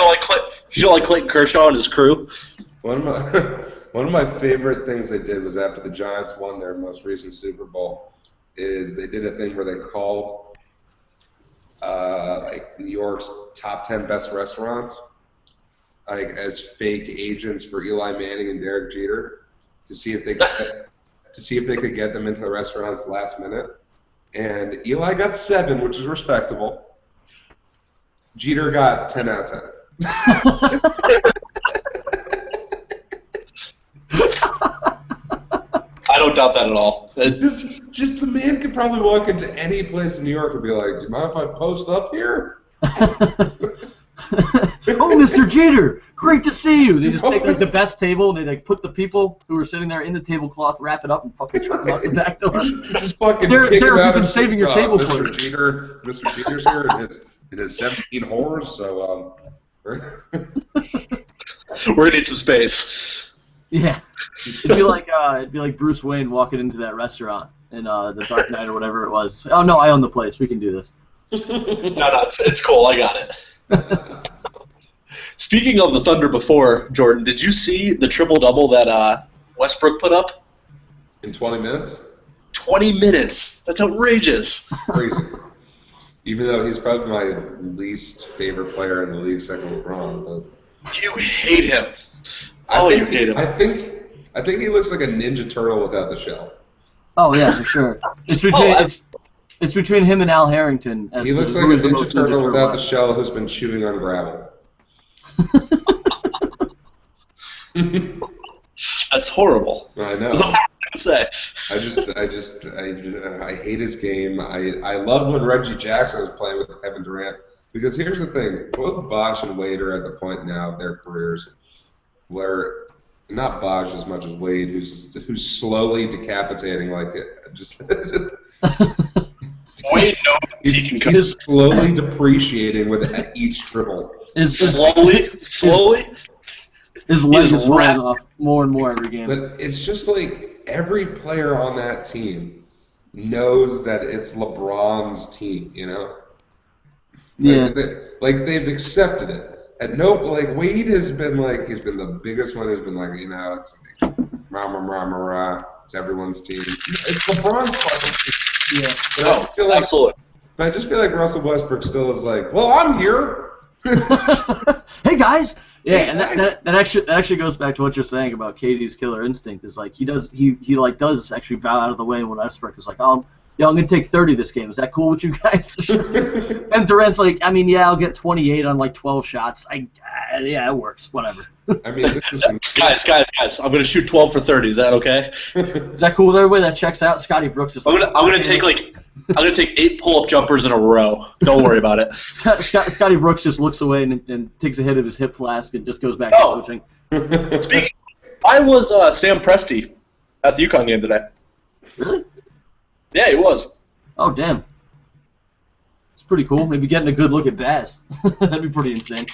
Speaker 1: You don't like Clayton Kershaw and his crew?
Speaker 2: One of my favorite things they did was after the Giants won their most recent Super Bowl, is they did a thing where they called like New York's top 10 best restaurants, like as fake agents for Eli Manning and Derek Jeter, to see if they could get them into the restaurants last minute. And Eli got 7, which is respectable. Jeter got 10 out of 10.
Speaker 1: I don't doubt that at all.
Speaker 2: Just the man could probably walk into any place in New York and be like, "Do you mind if I post up here?"
Speaker 4: Oh, Mr. Jeter, great to see you. They just take like the best table, and they like put the people who are sitting there in the tablecloth, wrap it up, and fucking chuck them out the back door.
Speaker 2: Just fucking
Speaker 4: Derek,
Speaker 2: kick him out
Speaker 4: you've been
Speaker 2: of
Speaker 4: saving your table for
Speaker 2: Mr.
Speaker 4: you.
Speaker 2: Mr. Jeter's here in his 17 whores, so
Speaker 1: we're gonna need some space.
Speaker 4: Yeah, it'd be like Bruce Wayne walking into that restaurant in the Dark Knight or whatever it was. Oh no, I own the place. We can do this.
Speaker 1: No, it's cool. I got it. Speaking of the Thunder before, Jordan, did you see the triple-double that Westbrook put up?
Speaker 2: In 20 minutes?
Speaker 1: 20 minutes. That's outrageous.
Speaker 2: Crazy. Even though he's probably my least favorite player in the league, second to LeBron. But
Speaker 1: you hate him. You hate him.
Speaker 2: I think he looks like a Ninja Turtle without the shell.
Speaker 4: Oh yeah, for sure. It's between him and Al Harrington.
Speaker 2: He looks like a Ninja Turtle without the shell who's been chewing on gravel.
Speaker 1: That's horrible.
Speaker 2: I know.
Speaker 1: It's a horrible say.
Speaker 2: I hate his game. I loved when Reggie Jackson was playing with Kevin Durant because here's the thing: both Bosh and Wade are at the point now of their careers where not Bosh as much as Wade, who's slowly decapitating like it. Just
Speaker 1: Wade knows he can cut.
Speaker 2: he's slowly depreciating with each dribble.
Speaker 1: Slowly.
Speaker 4: His leg
Speaker 1: He's
Speaker 4: is falling off more and more every game.
Speaker 2: But it's just like every player on that team knows that it's LeBron's team, you know?
Speaker 4: Yeah.
Speaker 2: Like they've accepted it. And Wade has been like, he's been the biggest one who's been like, you know, it's like, it's everyone's team. It's LeBron's fucking team.
Speaker 4: Yeah.
Speaker 2: But I feel like,
Speaker 1: Absolutely.
Speaker 2: But I just feel like Russell Westbrook still is like, well, I'm here.
Speaker 4: Hey guys. Yeah,
Speaker 2: Hey,
Speaker 4: and
Speaker 2: guys.
Speaker 4: that actually goes back to what you're saying about KD's killer instinct. Is like he does actually bow out of the way when Westbrook is like, oh, yeah, I'm gonna take 30 this game. Is that cool with you guys? And Durant's like, I mean, yeah, I'll get 28 on like 12 shots. Yeah, it works. Whatever.
Speaker 2: I mean, this is
Speaker 1: Guys, I'm gonna shoot 12 for 30. Is that okay?
Speaker 4: Is that cool with everybody? That checks out. Scotty Brooks is.
Speaker 1: I'm gonna take 8 pull-up jumpers in a row. Don't worry about it.
Speaker 4: Scotty Brooks just looks away and takes a hit of his hip flask and just goes back
Speaker 1: Oh.
Speaker 4: to coaching.
Speaker 1: Speaking, I was Sam Presti at the UConn game today.
Speaker 4: Really?
Speaker 1: Yeah, he was.
Speaker 4: Oh damn. It's pretty cool. Maybe getting a good look at Baz. That'd be pretty insane.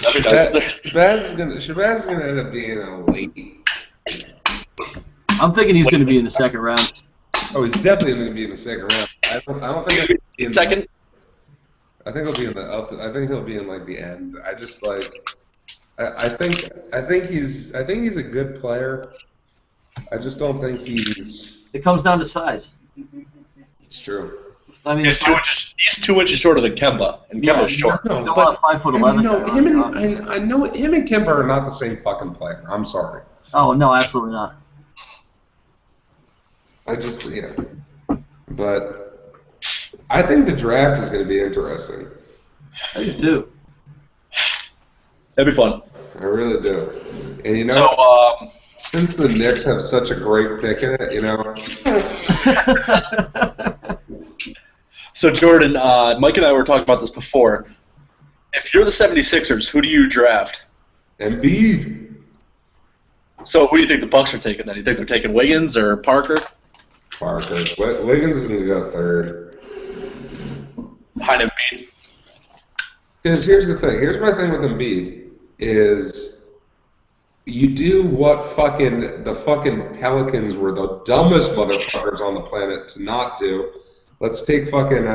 Speaker 1: That'd be nice.
Speaker 2: Shabazz is gonna end up being a late.
Speaker 4: I'm thinking he's going to be in the second round.
Speaker 2: Oh, he's definitely going to be in the second round. I don't think he'll be in
Speaker 1: Second.
Speaker 2: I think he'll be in I think he'll be in like the end. I just like. I think he's a good player. I just don't think he's.
Speaker 4: It comes down to size.
Speaker 2: It's true.
Speaker 4: I mean,
Speaker 1: He's 2 inches shorter than Kemba, and Kemba's short.
Speaker 4: You don't want a 5'11".
Speaker 2: I know him and Kemba are not the same fucking player. I'm sorry.
Speaker 4: Oh no, absolutely not.
Speaker 2: But I think the draft is going to be interesting.
Speaker 4: I do too.
Speaker 1: That'd be fun.
Speaker 2: I really do. And you know,
Speaker 1: So,
Speaker 2: since the Knicks have such a great pick in it, you know.
Speaker 1: So Jordan, Mike and I were talking about this before. If you're the 76ers, who do you draft?
Speaker 2: Embiid.
Speaker 1: So who do you think the Bucks are taking then? You think they're taking Wiggins or Parker?
Speaker 2: Parker. Wiggins is going to go third.
Speaker 1: Behind Embiid?
Speaker 2: Because here's the thing. Here's my thing with Embiid is you do what the fucking Pelicans were the dumbest motherfuckers on the planet to not do. Let's take fucking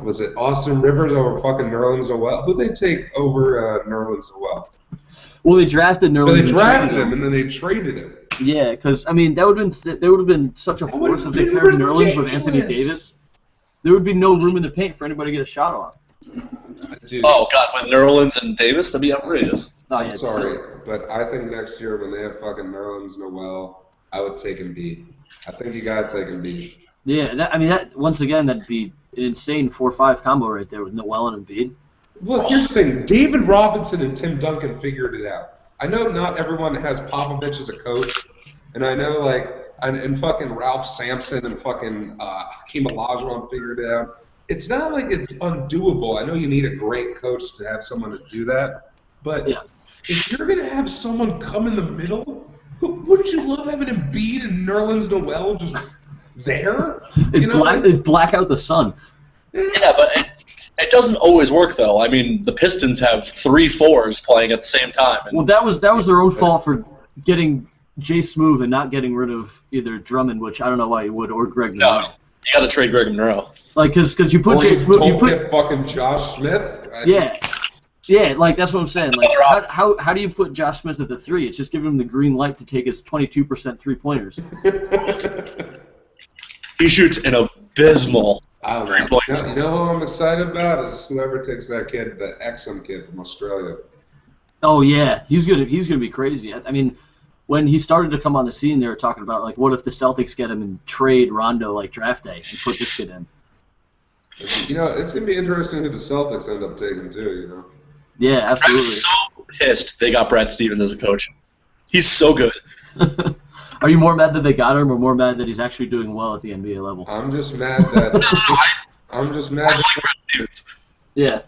Speaker 2: was it Austin Rivers over fucking Nerlens Noel? Who'd they take over Nerlens Noel?
Speaker 4: Well, they drafted Nerlens.
Speaker 2: They drafted him and then they traded him.
Speaker 4: Yeah, because I mean that would have been such a force if they paired Nerlens with Anthony Davis. There would be no room in the paint for anybody to get a shot off.
Speaker 2: Dude,
Speaker 1: Oh God, with Nerlens and Davis, that'd be outrageous.
Speaker 4: Oh, yeah,
Speaker 2: I'm sorry, but I think next year when they have fucking Nerlens Noel, I would take Embiid. I think you gotta take Embiid.
Speaker 4: Yeah, that once again that'd be an insane 4-5 combo right there with Noel and Embiid.
Speaker 2: Look, here's the thing. David Robinson and Tim Duncan figured it out. I know not everyone has Popovich as a coach, and I know and fucking Ralph Sampson and fucking Hakeem Olajuwon figured it out. It's not like it's undoable. I know you need a great coach to have someone to do that, but if you're gonna have someone come in the middle, wouldn't you love having Embiid and Nerlens Noel just there?
Speaker 4: It'd black out the sun.
Speaker 1: Yeah, but it doesn't always work though. I mean, the Pistons have 3 4s playing at the same time. And
Speaker 4: Well, that was their own fault for getting Jay Smoove and not getting rid of either Drummond, which I don't know why you would, or Greg
Speaker 1: no,
Speaker 4: Monroe.
Speaker 1: you got to trade Greg Monroe.
Speaker 4: Like, because you put
Speaker 2: Or
Speaker 4: Jay
Speaker 2: you
Speaker 4: Smoove,
Speaker 2: don't get fucking Josh Smith.
Speaker 4: Yeah, like that's what I'm saying. Like, how do you put Josh Smith at the 3? It's just giving him the green light to take his 22% 3-pointers.
Speaker 1: He shoots an abysmal.
Speaker 2: I don't
Speaker 1: Three-point.
Speaker 2: know. You know who I'm excited about is whoever takes that kid, the Exum kid from Australia.
Speaker 4: Oh yeah, he's gonna be crazy. I mean, when he started to come on the scene, they were talking about like, what if the Celtics get him and trade Rondo like draft day and put this kid in?
Speaker 2: You know, it's gonna be interesting who the Celtics end up taking too. You know.
Speaker 4: Yeah,
Speaker 1: I'm
Speaker 4: absolutely.
Speaker 1: so pissed they got Brad Stevens as a coach. He's so good.
Speaker 4: Are you more mad that they got him, or more mad that he's actually doing well at the NBA level?
Speaker 2: I'm just mad that
Speaker 4: Yeah.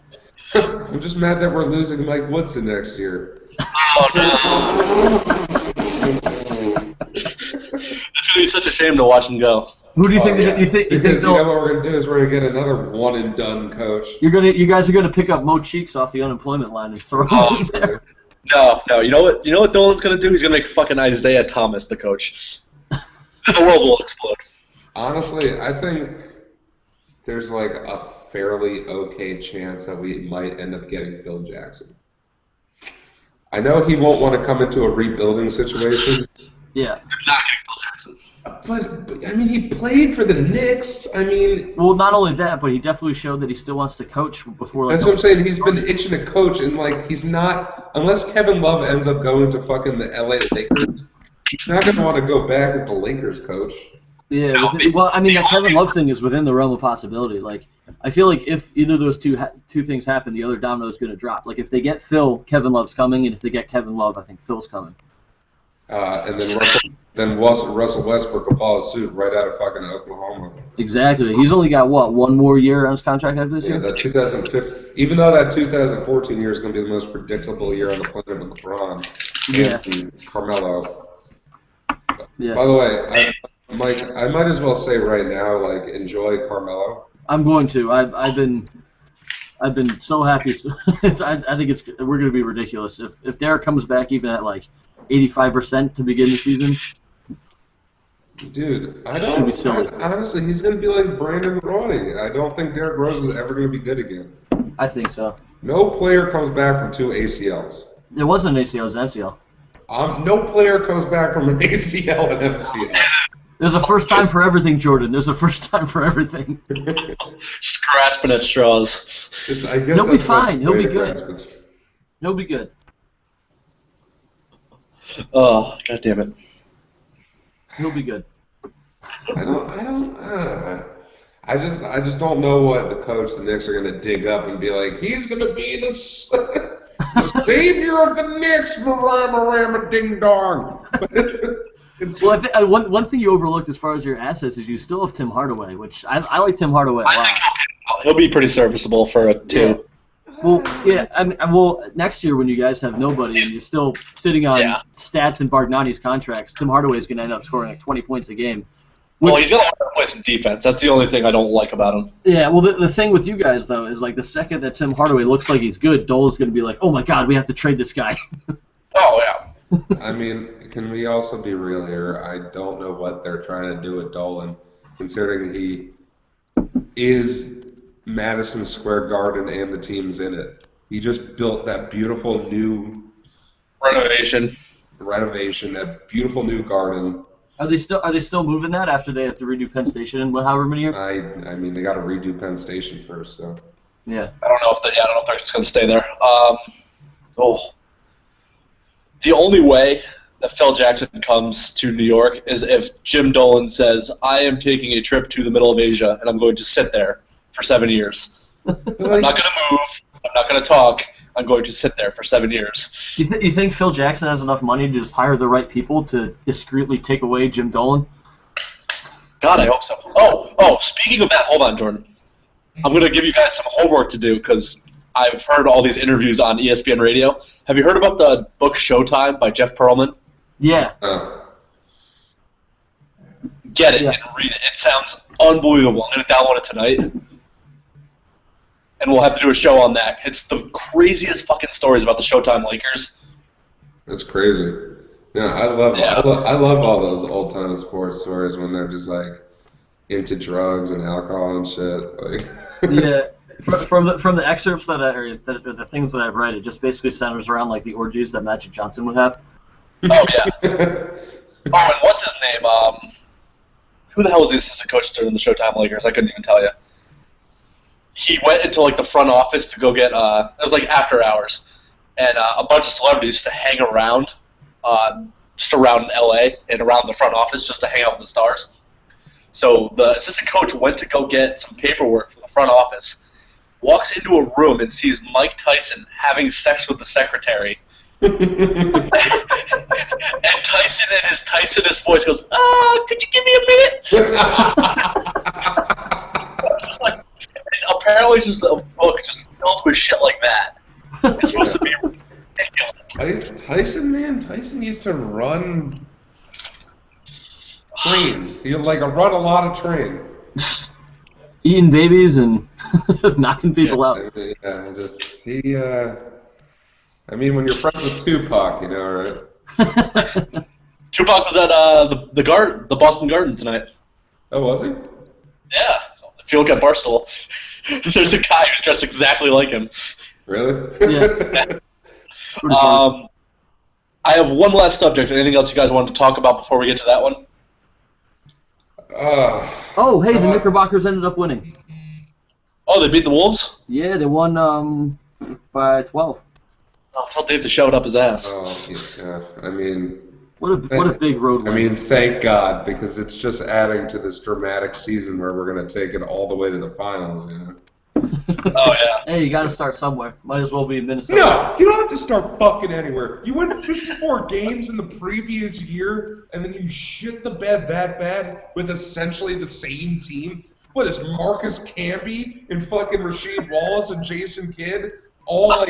Speaker 2: I'm just mad that we're losing Mike Woodson next year.
Speaker 1: Oh no! It's gonna be such a shame to watch him go.
Speaker 4: Who do you think? You think
Speaker 2: Because
Speaker 4: they'll-
Speaker 2: what we're gonna do is we're gonna get another one and done coach.
Speaker 4: You guys are gonna pick up Mo Cheeks off the unemployment line and throw him in there.
Speaker 1: No. You know what Dolan's gonna do? He's gonna make fucking Isaiah Thomas the coach. And the world will explode.
Speaker 2: Honestly, I think there's like a fairly okay chance that we might end up getting Phil Jackson. I know he won't want to come into a rebuilding situation.
Speaker 4: Yeah.
Speaker 1: They're not getting Phil Jackson.
Speaker 2: But I mean, he played for the Knicks. I mean,
Speaker 4: Well, not only that, but he definitely showed that he still wants to coach before. Like,
Speaker 2: that's what I'm saying. He's been itching to coach, and like he's not, unless Kevin Love ends up going to fucking the LA Lakers, he's not gonna want to go back as the Lakers coach.
Speaker 4: Yeah. Well, I mean, that Kevin Love thing is within the realm of possibility. Like, I feel like if either of those two things happen, the other domino is going to drop. Like, if they get Phil, Kevin Love's coming, and if they get Kevin Love, I think Phil's coming.
Speaker 2: And then Russell Westbrook will follow suit right out of fucking Oklahoma.
Speaker 4: Exactly. He's only got one more year on his contract after this
Speaker 2: Yeah,
Speaker 4: year.
Speaker 2: that 2015, even though that 2014 year is going to be the most predictable year on the planet with LeBron and Carmelo.
Speaker 4: Yeah.
Speaker 2: By the way, Mike, I might as well say right now, like, enjoy Carmelo.
Speaker 4: I'm going to. I've been so happy. I think we're going to be ridiculous if Derek comes back even at like 85% to begin the season.
Speaker 2: Dude,
Speaker 4: It'll be silly.
Speaker 2: honestly, he's going to be like Brandon Roy. I don't think Derrick Rose is ever going to be good again.
Speaker 4: I think so.
Speaker 2: No player comes back from 2 ACLs.
Speaker 4: It wasn't an ACL, it was an MCL.
Speaker 2: No player comes back from an ACL and MCL.
Speaker 4: There's a first time for everything, Jordan. There's a first time for everything.
Speaker 1: Just grasping at straws.
Speaker 2: I guess
Speaker 4: He'll be
Speaker 2: that's what
Speaker 4: fine. He'll be
Speaker 2: player
Speaker 4: good.
Speaker 2: grasp is.
Speaker 4: He'll be good.
Speaker 1: Oh, god damn it.
Speaker 4: He'll be good.
Speaker 2: I just don't know what the coach the Knicks are going to dig up and be like, he's going to be the savior of the Knicks, marama ding dong.
Speaker 4: Well, one thing you overlooked as far as your assets is you still have Tim Hardaway, which I like Tim Hardaway a lot.
Speaker 1: I think he'll be pretty serviceable for a 2.
Speaker 4: Yeah. Well, yeah. Next year when you guys have nobody and you're still sitting on Stats and Bargnani's contracts, Tim Hardaway is going to end up scoring like 20 points a game.
Speaker 1: Well, he's going to play some defense. That's the only thing I don't like about him.
Speaker 4: Yeah, well, the thing with you guys, though, is like the second that Tim Hardaway looks like he's good, Dole's going to be like, oh, my God, we have to trade this guy.
Speaker 1: Oh, yeah.
Speaker 2: I mean, can we also be real here? I don't know what they're trying to do with Dolan, considering he is Madison Square Garden and the team's in it. He just built that beautiful new
Speaker 1: Renovation,
Speaker 2: that beautiful new garden.
Speaker 4: Are they still moving that after they have to redo Penn Station in however many years?
Speaker 2: I mean, they got to redo Penn Station first, so.
Speaker 4: Yeah.
Speaker 1: I don't know if they're just going to stay there. The only way that Phil Jackson comes to New York is if Jim Dolan says, I am taking a trip to the middle of Asia, and I'm going to sit there for 7 years. I'm not going to move. I'm not going to talk. I'm going to sit there for 7 years.
Speaker 4: You think Phil Jackson has enough money to just hire the right people to discreetly take away Jim Dolan?
Speaker 1: God, I hope so. Oh, speaking of that, hold on, Jordan. I'm going to give you guys some homework to do because I've heard all these interviews on ESPN Radio. Have you heard about the book Showtime by Jeff Pearlman?
Speaker 4: Yeah.
Speaker 1: Get it and read it. It sounds unbelievable. I'm going to download it tonight. And we'll have to do a show on that. It's the craziest fucking stories about the Showtime Lakers.
Speaker 2: That's crazy. Yeah, I love all those old time sports stories when they're just like into drugs and alcohol and shit. Like,
Speaker 4: yeah. From the excerpts the things that I've read, it just basically centers around like the orgies that Magic Johnson would have.
Speaker 1: Oh yeah. And what's his name? Who the hell was the assistant coach during the Showtime Lakers? I couldn't even tell you. He went into like the front office to go get. It was like after hours, and a bunch of celebrities used to hang around, just around LA and around the front office just to hang out with the stars. So the assistant coach went to go get some paperwork from the front office. Walks into a room and sees Mike Tyson having sex with the secretary And Tyson in his Tysonist voice goes, could you give me a minute? It's just like, apparently it's just a book just filled with shit like that. It's supposed to be ridiculous.
Speaker 2: Tyson used to run train. He'd like run a lot of train.
Speaker 4: Eating babies and knocking people out.
Speaker 2: Yeah, just he. I mean, when you're friends with Tupac, you know, right?
Speaker 1: Tupac was at the Boston Garden tonight.
Speaker 2: Oh, was he?
Speaker 1: Yeah. If you look at Barstool, there's a guy who's dressed exactly like him.
Speaker 2: Really?
Speaker 4: Yeah. Pretty funny.
Speaker 1: I have one last subject. Anything else you guys wanted to talk about before we get to that one?
Speaker 4: Oh, hey, the Knickerbockers ended up winning.
Speaker 1: Oh, they beat the Wolves?
Speaker 4: Yeah, they won by 12.
Speaker 1: Oh, tell Dave to shove it up his ass.
Speaker 2: Oh, yeah. I mean,
Speaker 4: What a big road win.
Speaker 2: I mean, thank God, because it's just adding to this dramatic season where we're going to take it all the way to the finals, you know?
Speaker 1: Oh, yeah.
Speaker 4: Hey, you got to start somewhere. Might as well be in Minnesota.
Speaker 2: No, you don't have to start fucking anywhere. You win 54 games in the previous year, and then you shit the bed that bad with essentially the same team. What is Marcus Camby and fucking Rasheed Wallace and Jason Kidd all like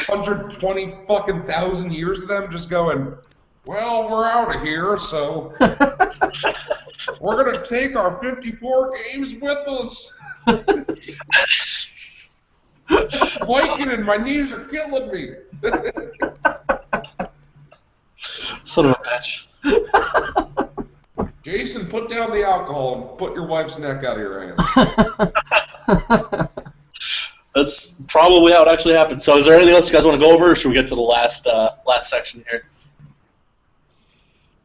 Speaker 2: 120 fucking thousand years of them just going, well, we're out of here, so we're gonna take our 54 games with us. Blanking and my knees are killing me.
Speaker 1: Son of a bitch.
Speaker 2: Jason, put down the alcohol and put your wife's neck out of your hand.
Speaker 1: That's probably how it actually happened. So is there anything else you guys want to go over, or should we get to the last section here?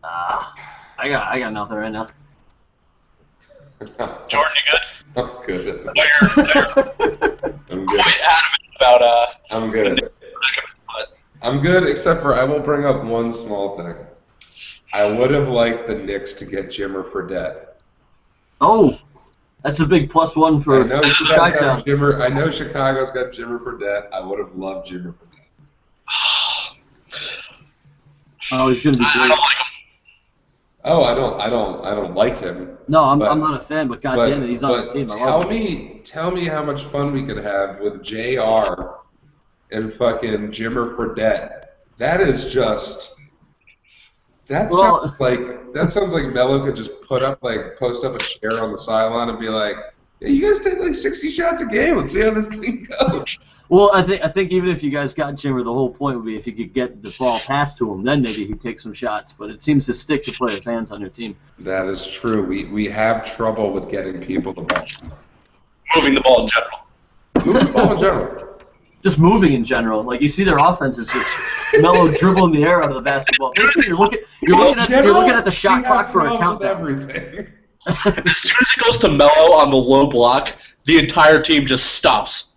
Speaker 4: I got nothing right now.
Speaker 1: Jordan, you good?
Speaker 2: I'm good. I'm good.
Speaker 1: Quite adamant about
Speaker 2: I'm good. I'm good, except for I will bring up one small thing. I would have liked the Knicks to get Jimmer Fredette.
Speaker 4: Oh, that's a big +1 for
Speaker 2: I know you guys have
Speaker 4: Chi-Town.
Speaker 2: Jimmer. I know Chicago's got Jimmer Fredette. I would have loved Jimmer Fredette.
Speaker 4: Oh, he's gonna be
Speaker 1: I
Speaker 4: great.
Speaker 1: don't like him.
Speaker 2: Oh, I don't like him.
Speaker 4: No, I'm
Speaker 2: But-
Speaker 4: not a fan, but goddamn it, he's on the team. I love him.
Speaker 2: tell me how much fun we could have with JR and fucking Jimmer Fredette. That is just. That sounds like Melo could just post up a chair on the sideline and be like, "Yeah, you guys take like 60 shots a game. Let's see how this thing goes."
Speaker 4: Well, I think even if you guys got Jimmer, the whole point would be if you could get the ball passed to him, then maybe he'd take some shots. But it seems to stick to players' hands on your team.
Speaker 2: That is true. We have trouble with getting people the ball.
Speaker 1: Moving the ball in general.
Speaker 2: Moving the ball in general.
Speaker 4: Just moving in general. Like you see their offense is just Melo dribbling the air out of the basketball. Basically, you're looking at the shot clock for a countdown.
Speaker 2: Everything.
Speaker 1: As soon as it goes to Melo on the low block, the entire team just stops.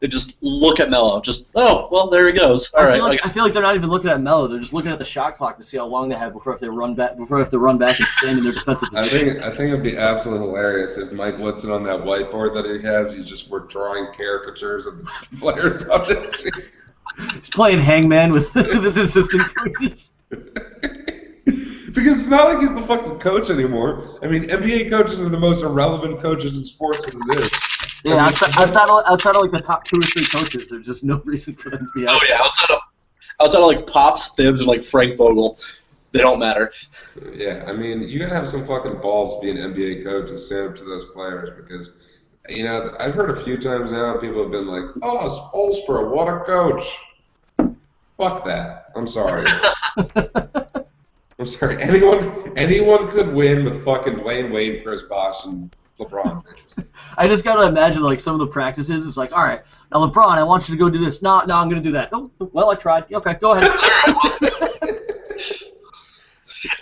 Speaker 1: They just look at Melo. Just, oh, well, there he goes. All right.
Speaker 4: I feel like they're not even looking at Melo. They're just looking at the shot clock to see how long they have before they have to run back and stand in their defensive position.
Speaker 2: I think it'd be absolutely hilarious if Mike Woodson on that whiteboard that he has, we're drawing caricatures of the players on the team.
Speaker 4: He's playing hangman with his assistant coaches.
Speaker 2: Because it's not like he's the fucking coach anymore. I mean, NBA coaches are the most irrelevant coaches in sports as it is.
Speaker 4: Yeah, outside of like the top 2 or 3 coaches, there's just no reason for them to be out.
Speaker 1: Oh, yeah. Outside of like Pops, Thibs, and like Frank Vogel, they don't matter.
Speaker 2: Yeah, I mean, you gotta have some fucking balls to be an NBA coach and stand up to those players because, you know, I've heard a few times now people have been like, "Oh, Spoelstra, what a coach." Fuck that. I'm sorry. I'm sorry. Anyone could win with fucking Dwayne Wade, Chris Bosh, and LeBron James.
Speaker 4: I just gotta imagine like some of the practices. It's like, all right, now LeBron, I want you to go do this. No, I'm gonna do that. Oh, well, I tried. Okay, go ahead.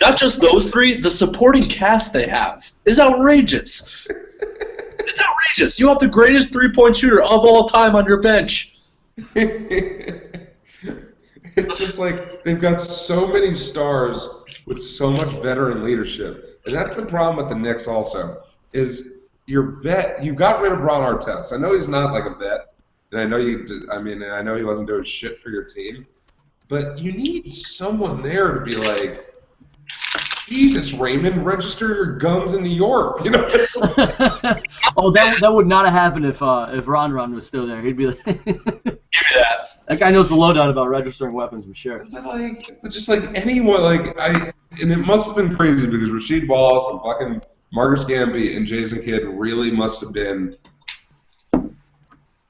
Speaker 1: Not just those three, the supporting cast they have is outrageous. It's outrageous. You have the greatest three-point shooter of all time on your bench.
Speaker 2: It's just like they've got so many stars with so much veteran leadership. And that's the problem with the Knicks also, is your vet, you got rid of Ron Artest. I know he's not like a vet, and I know he wasn't doing shit for your team, but you need someone there to be like, Jesus, Raymond, register your guns in New York. You know.
Speaker 4: Oh, that would not have happened if Ron was still there. He'd be like,
Speaker 1: Give me that.
Speaker 4: that guy knows the lowdown about registering weapons, I'm sure.
Speaker 2: But just like anyone, and it must have been crazy because Rasheed Wallace and fucking Marcus Gamby and Jason Kidd really must have been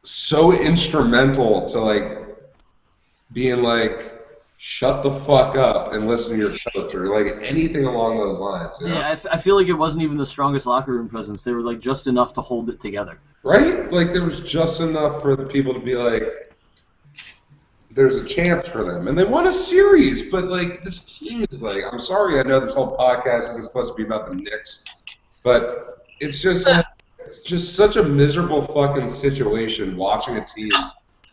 Speaker 2: so instrumental to like being like, shut the fuck up and listen to your coach, or like anything along those lines. You know?
Speaker 4: Yeah, I feel like it wasn't even the strongest locker room presence. They were like just enough to hold it together.
Speaker 2: Right? Like there was just enough for the people to be like, there's a chance for them. And they won a series, but like this team is like, I'm sorry, I know this whole podcast isn't supposed to be about the Knicks, but it's just such a miserable fucking situation watching a team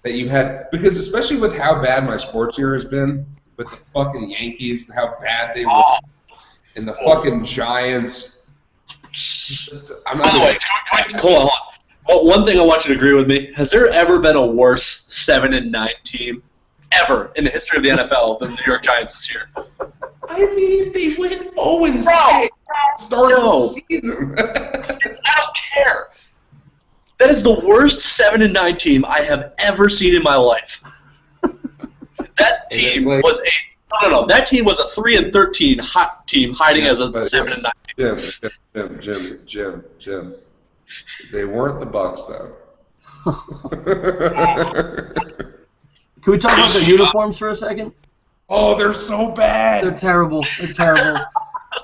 Speaker 2: that you had, because especially with how bad my sports year has been, with the fucking Yankees, how bad they were, and the fucking Giants. I'm not.
Speaker 1: By the way, hold on. Well, one thing I want you to agree with me: has there ever been a worse 7-9 team ever in the history of the NFL than the New York Giants this year?
Speaker 2: I mean, they went 0-6 starting the season.
Speaker 1: I don't care. That is the worst 7-9 team I have ever seen in my life. That team was that team was a 3-13 hot team hiding as a 7-9 team.
Speaker 2: Jim. They weren't the Bucks though.
Speaker 4: Can we talk about their uniforms for a second?
Speaker 2: Oh, they're so bad.
Speaker 4: They're terrible. They're terrible.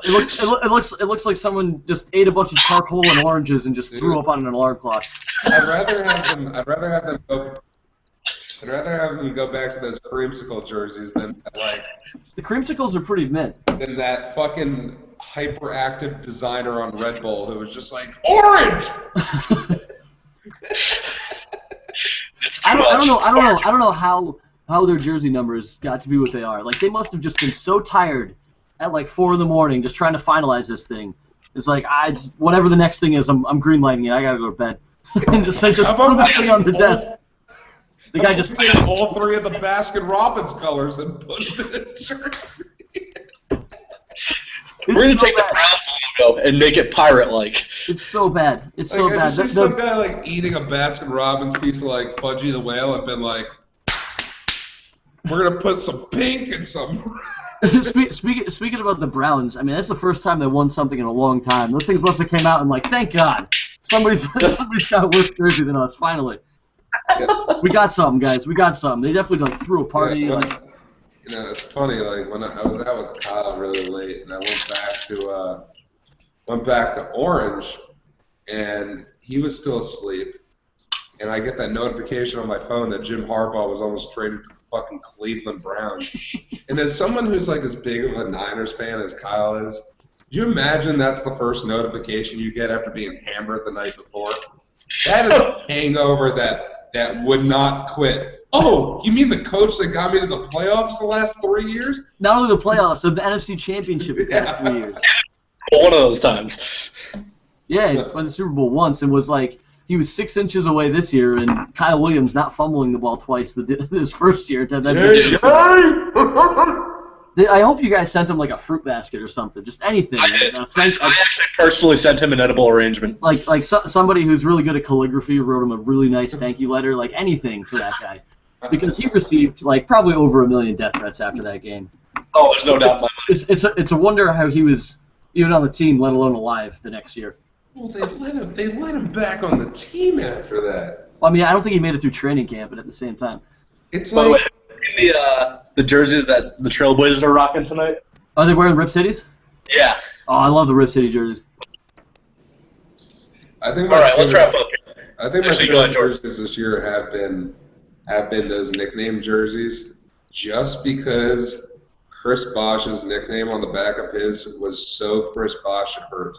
Speaker 4: It looks like someone just ate a bunch of charcoal and oranges and just threw up on an alarm clock.
Speaker 2: I'd rather have them go back to those creamsicle jerseys than like.
Speaker 4: The creamsicles are pretty mint.
Speaker 2: Than that fucking hyperactive designer on Red Bull who was just like orange.
Speaker 4: I don't know how their jersey numbers got to be what they are. Like they must have just been so tired at like 4 a.m. just trying to finalize this thing. It's like whatever the next thing is, I'm greenlighting it. I gotta go to bed. And just put this thing on the desk. The guy just
Speaker 2: take all 3 of the Baskin-Robbins colors and put it in a jersey.
Speaker 1: We're gonna take the Browns logo and make it pirate-like.
Speaker 4: It's so bad. It's so bad.
Speaker 2: I just see some guy like eating a Baskin-Robbins piece of like Fudgy the Whale and been like, we're gonna put some pink and some.
Speaker 4: Speaking about the Browns, I mean that's the first time they won something in a long time. Those things must have came out and like, thank God, somebody's got a worse jersey than us. Finally, we got something, guys. We got something. They definitely done threw a party.
Speaker 2: You know, it's funny. Like when I was out with Kyle really late, and I went back to Orange, and he was still asleep. And I get that notification on my phone that Jim Harbaugh was almost traded to the fucking Cleveland Browns. And as someone who's like as big of a Niners fan as Kyle is, you imagine that's the first notification you get after being hammered the night before? That is a hangover that would not quit. Oh, you mean the coach that got me to the playoffs the last 3 years?
Speaker 4: Not only the playoffs, but the NFC Championship the past 3 years.
Speaker 1: One of those times.
Speaker 4: Yeah, he won the Super Bowl once and was like, he was 6 inches away this year, and Kyle Williams not fumbling the ball twice his first year. I hope you guys sent him like a fruit basket or something, just anything.
Speaker 1: I did. I actually personally sent him an edible arrangement.
Speaker 4: Like somebody who's really good at calligraphy wrote him a really nice thank you letter, like anything for that guy, because he received like probably over 1 million death threats after that game.
Speaker 1: Oh, there's no doubt in my mind.
Speaker 4: It's a wonder how he was even on the team, let alone alive, the next year.
Speaker 2: Well, they let him back on the team after that.
Speaker 4: Well, I mean, I don't think he made it through training camp, but at the same time.
Speaker 2: It's
Speaker 1: By
Speaker 2: like
Speaker 1: the way, the jerseys that the Trailblazers are rocking tonight.
Speaker 4: Are they wearing Rip Cities?
Speaker 1: Yeah.
Speaker 4: Oh, I love the Rip City jerseys.
Speaker 2: I think.
Speaker 1: All right, let's wrap up.
Speaker 2: I think my favorite jerseys this year have been those nickname jerseys, just because Chris Bosh's nickname on the back of his was so Chris Bosh it hurt.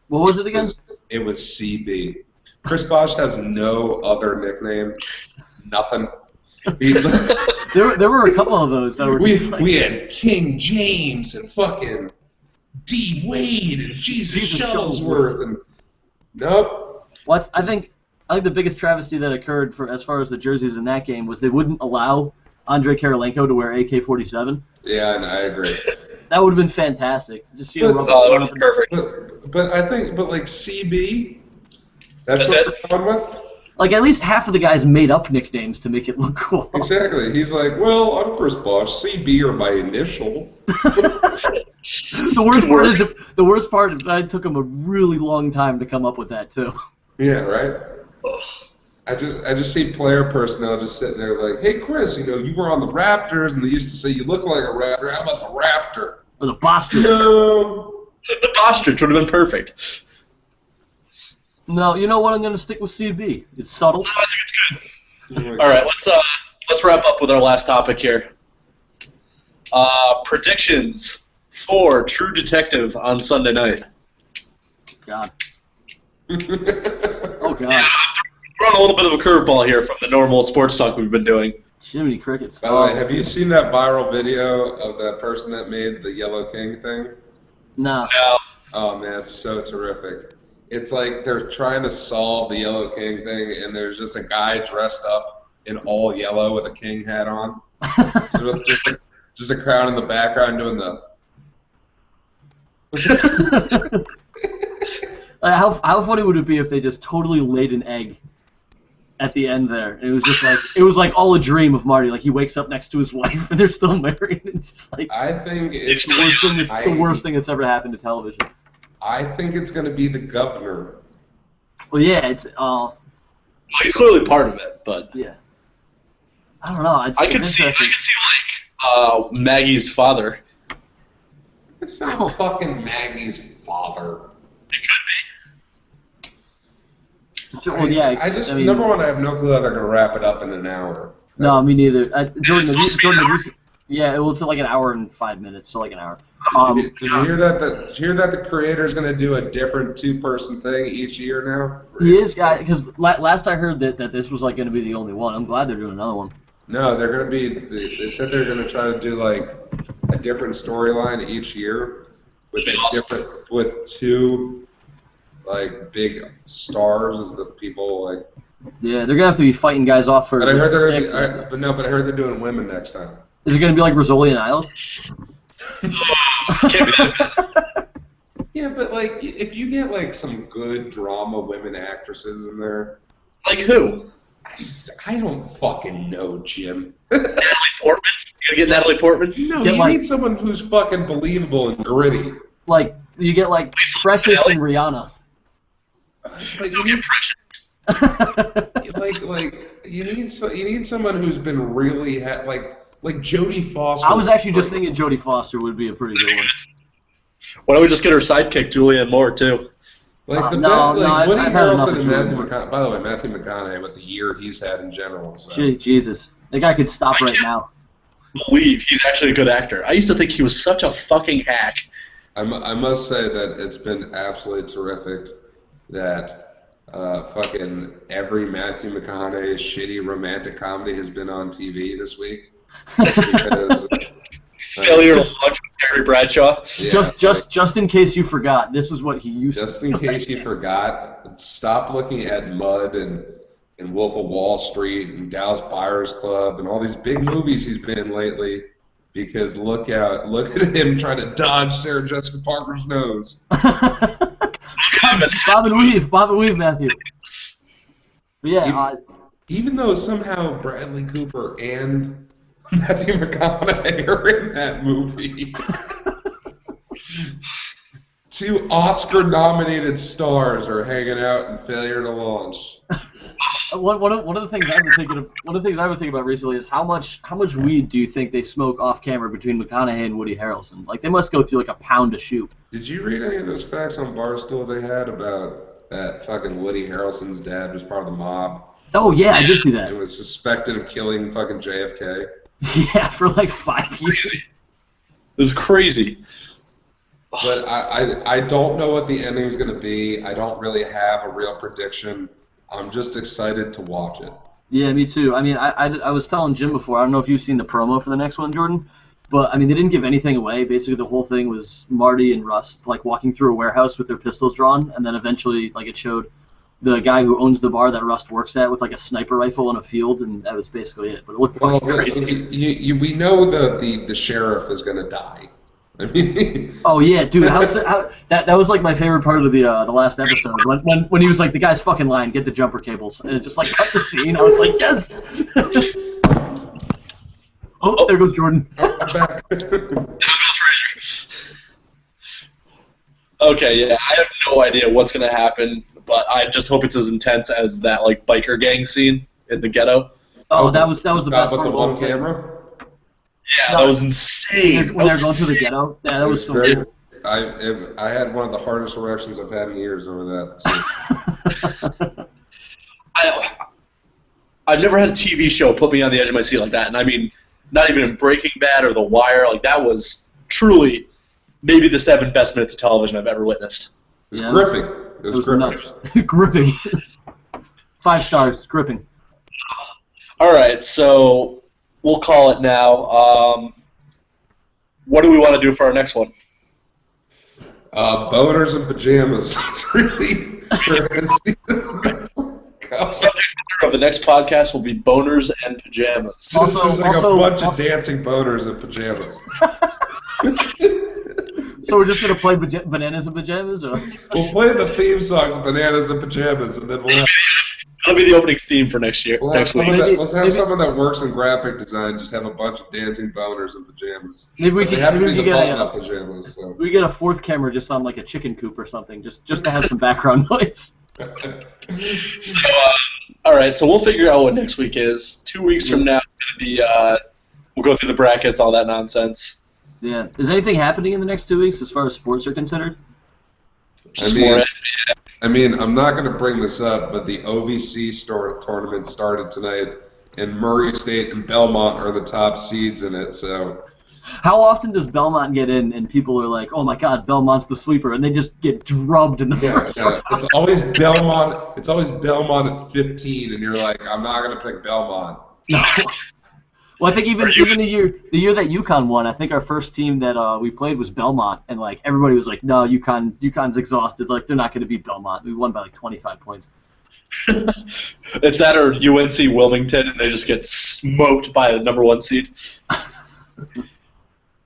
Speaker 4: What was it again?
Speaker 2: It was CB. Chris Bosh has no other nickname. Nothing.
Speaker 4: There were a couple of those that were.
Speaker 2: We had King James and fucking D Wade and Jesus Shuttlesworth and nope.
Speaker 4: I think the biggest travesty that occurred as far as the jerseys in that game was they wouldn't allow Andrei Karolenko to wear AK-47.
Speaker 2: Yeah, and I agree.
Speaker 4: That would have been fantastic. Just see him
Speaker 2: But-
Speaker 4: rub
Speaker 1: That
Speaker 4: his
Speaker 1: would
Speaker 4: up
Speaker 1: be perfect.
Speaker 2: But I think, like CB, that's
Speaker 1: That's
Speaker 2: what they're going with.
Speaker 4: Like, at least half of the guys made up nicknames to make it look cool.
Speaker 2: Exactly. He's like, well, I'm Chris Bosh. CB are my initials.
Speaker 4: The worst part is it took him a really long time to come up with that too.
Speaker 2: Yeah, right. I just see player personnel just sitting there like, hey Chris, you were on the Raptors, and they used to say you look like a Raptor. How about the Raptor?
Speaker 4: Or the Boston.
Speaker 2: No.
Speaker 1: The ostrich would have been perfect.
Speaker 4: No, you know what? I'm gonna stick with CB. It's subtle.
Speaker 1: No, I think it's good. All right, let's wrap up with our last topic here. Predictions for True Detective on Sunday night.
Speaker 4: God. Oh God.
Speaker 1: We're on a little bit of a curveball here from the normal sports talk we've been doing.
Speaker 4: Jiminy Crickets.
Speaker 2: By the way, have you seen that viral video of that person that made the Yellow King thing?
Speaker 4: No.
Speaker 1: Now,
Speaker 2: Oh man, it's so terrific. It's like they're trying to solve the Yellow King thing, and there's just a guy dressed up in all yellow with a king hat on. just a crowd in the background doing the.
Speaker 4: How funny would it be if they just totally laid an egg at the end there? It was like all a dream of Marty. Like he wakes up next to his wife and they're still married. It's just like
Speaker 2: I think it's
Speaker 4: the worst thing that's ever happened to television.
Speaker 2: I think it's going to be the governor.
Speaker 4: Well, yeah, it's
Speaker 1: well, he's clearly part of it, but
Speaker 4: yeah. I don't know.
Speaker 1: I could see like Maggie's father.
Speaker 2: It's not fucking Maggie's father.
Speaker 1: It could be.
Speaker 4: Well, yeah.
Speaker 2: I mean, number one, I have no clue how they're going to wrap it up in an hour.
Speaker 4: No, me neither. Jordan,
Speaker 1: Jordan,
Speaker 4: yeah, well, it's like an hour and 5 minutes, so like an hour.
Speaker 2: Did you hear that? Did you hear that the creator's going to do a different two-person thing each year now?
Speaker 4: He is, guy. Because last I heard that this was like going to be the only one. I'm glad they're doing another one.
Speaker 2: No, they're going to be. They said they're going to try to do like a different storyline each year with with two like big stars as the people like.
Speaker 4: Yeah, they're gonna have to be fighting guys off for.
Speaker 2: But I heard they're going to be. But I heard they're doing women next time.
Speaker 4: Is it gonna be like Rizzoli and Isles?
Speaker 1: Can't be that.
Speaker 2: Yeah, but like if you get like some good drama women actresses in there.
Speaker 1: Like who?
Speaker 2: I don't fucking know, Jim.
Speaker 1: Natalie Portman? You gonna get Natalie Portman?
Speaker 2: No,
Speaker 4: Get
Speaker 2: you
Speaker 4: like-
Speaker 2: need someone who's fucking believable and gritty.
Speaker 4: Like you get like Precious and Rihanna.
Speaker 2: Like you
Speaker 1: Don't
Speaker 2: need,
Speaker 1: get Precious.
Speaker 2: like you need someone who's been really like Jodie Foster.
Speaker 4: I was actually just thinking Jodie Foster would be a pretty good one.
Speaker 1: Why don't we just get her sidekick, Julianne Moore, too?
Speaker 2: Like the
Speaker 4: no,
Speaker 2: best,
Speaker 4: no,
Speaker 2: like
Speaker 4: I've
Speaker 2: Woody
Speaker 4: had enough
Speaker 2: Harrelson
Speaker 4: of
Speaker 2: and Matthew
Speaker 4: Julianne
Speaker 2: McConaughey. By the way, Matthew McConaughey with the year he's had in general. So.
Speaker 4: Jesus, that guy could stop right now.
Speaker 1: Believe he's actually a good actor. I used to think he was such a fucking hack.
Speaker 2: I must say that it's been absolutely terrific that fucking every Matthew McConaughey shitty romantic comedy has been on TV this week. Because,
Speaker 1: Failure to launch with Terry Bradshaw.
Speaker 2: yeah,
Speaker 4: Just in case you forgot, this is what he used
Speaker 2: just
Speaker 4: to.
Speaker 2: in case you forgot, stop looking at Mud and Wolf of Wall Street and Dallas Buyers Club and all these big movies he's been in lately. Because look at him trying to dodge Sarah Jessica Parker's nose.
Speaker 4: Bob and weave, Matthew. But yeah,
Speaker 2: Even though somehow Bradley Cooper and Matthew McConaughey are in that movie. Two Oscar-nominated stars are hanging out in Failure to Launch.
Speaker 4: one of the things I've been thinking about recently is how much weed do you think they smoke off camera between McConaughey and Woody Harrelson? Like they must go through like a pound a shoot.
Speaker 2: Did you read any of those facts on Barstool they had about that fucking Woody Harrelson's dad was part of the mob
Speaker 4: Oh yeah, I did see that.
Speaker 2: and was suspected of killing fucking JFK?
Speaker 4: Yeah, for like 5 years.
Speaker 1: Crazy. It was crazy.
Speaker 2: But I don't know what the ending is going to be. I don't really have a real prediction. I'm just excited to watch it.
Speaker 4: Yeah, me too. I mean, I was telling Jim before, I don't know if you've seen the promo for the next one, Jordan, but I mean, they didn't give anything away. Basically, the whole thing was Marty and Russ like walking through a warehouse with their pistols drawn, and then eventually, like, it showed the guy who owns the bar that Rust works at with like a sniper rifle in a field, and that was basically it. But it looked
Speaker 2: Well,
Speaker 4: fucking crazy.
Speaker 2: we know the sheriff is gonna die. I mean,
Speaker 4: Oh yeah, dude. That was like my favorite part of the last episode when he was like, the guy's fucking lying, get the jumper cables, and it just like cut the scene. I was like, yes. Oh, there goes Jordan.
Speaker 2: I'm back.
Speaker 1: Okay, yeah, I have no idea what's gonna happen, but I just hope it's as intense as that like biker gang scene in the ghetto.
Speaker 4: Oh, that was the best
Speaker 2: With
Speaker 4: part
Speaker 2: the
Speaker 4: of the
Speaker 2: one
Speaker 4: whole thing.
Speaker 2: camera.
Speaker 1: Yeah, that was insane.
Speaker 4: When they're going through the ghetto, yeah, that was so
Speaker 2: Very-
Speaker 4: cool.
Speaker 2: I had one of the hardest erections I've had in years over that. So.
Speaker 1: I've never had a TV show put me on the edge of my seat like that, and I mean, not even in Breaking Bad or The Wire. Like that was truly maybe the 7 best minutes of television I've ever witnessed.
Speaker 2: It was
Speaker 4: Yeah,
Speaker 2: gripping. It was gripping.
Speaker 4: nuts. Gripping. 5 stars. Gripping.
Speaker 1: All right, so we'll call it now. What do we want to do for our next one?
Speaker 2: Boners and pajamas. Really?
Speaker 1: Subject matter of the next podcast will be boners and pajamas.
Speaker 4: Also-
Speaker 2: Just like
Speaker 4: also-
Speaker 2: a bunch of dancing boners in pajamas.
Speaker 4: So we're just gonna play bananas and pajamas, or
Speaker 2: We'll play the theme songs, Bananas and Pajamas, and then we'll have,
Speaker 1: That'll be the opening theme for next year, next week.
Speaker 2: let's have someone that works in graphic design just have a bunch of dancing boners in pajamas.
Speaker 4: maybe we
Speaker 2: They
Speaker 4: can
Speaker 2: have to
Speaker 4: maybe
Speaker 2: be
Speaker 4: we
Speaker 2: the
Speaker 4: get
Speaker 2: button-up pajamas. So.
Speaker 4: we get a 4th camera just on like a chicken coop or something, just to have some background noise.
Speaker 1: So, all right, so we'll figure out what next week is. 2 weeks from now, it's gonna be, we'll go through the brackets, all that nonsense.
Speaker 4: Yeah. Is anything happening in the next 2 weeks as far as sports are considered?
Speaker 1: Just
Speaker 2: I mean-
Speaker 1: more.
Speaker 2: I mean, I'm not going to bring this up, but the OVC tournament started tonight, and Murray State and Belmont are the top seeds in it. So
Speaker 4: How often does Belmont get in and people are like, oh my god, Belmont's the sleeper, and they just get drubbed in the first round?
Speaker 2: it's always Belmont. It's always Belmont at 15, and you're like, I'm not going to pick Belmont.
Speaker 4: No. Well, I think even the year that UConn won, I think our first team that we played was Belmont, and like everybody was like, no, UConn's exhausted, like they're not going to beat Belmont. We won by like 25 points.
Speaker 1: It's that or UNC Wilmington, and they just get smoked by the number 1 seed.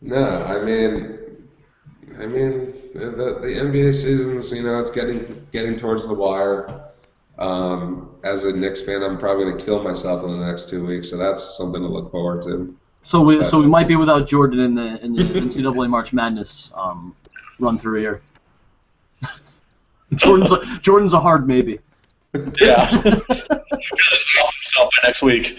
Speaker 2: No, I mean, the NBA season's, it's getting towards the wire. As a Knicks fan, I'm probably going to kill myself in the next 2 weeks, so that's something to look forward to.
Speaker 4: So we might be without Jordan in the NCAA March Madness run through here. Jordan's a hard maybe.
Speaker 1: Yeah. He doesn't trust himself by next week.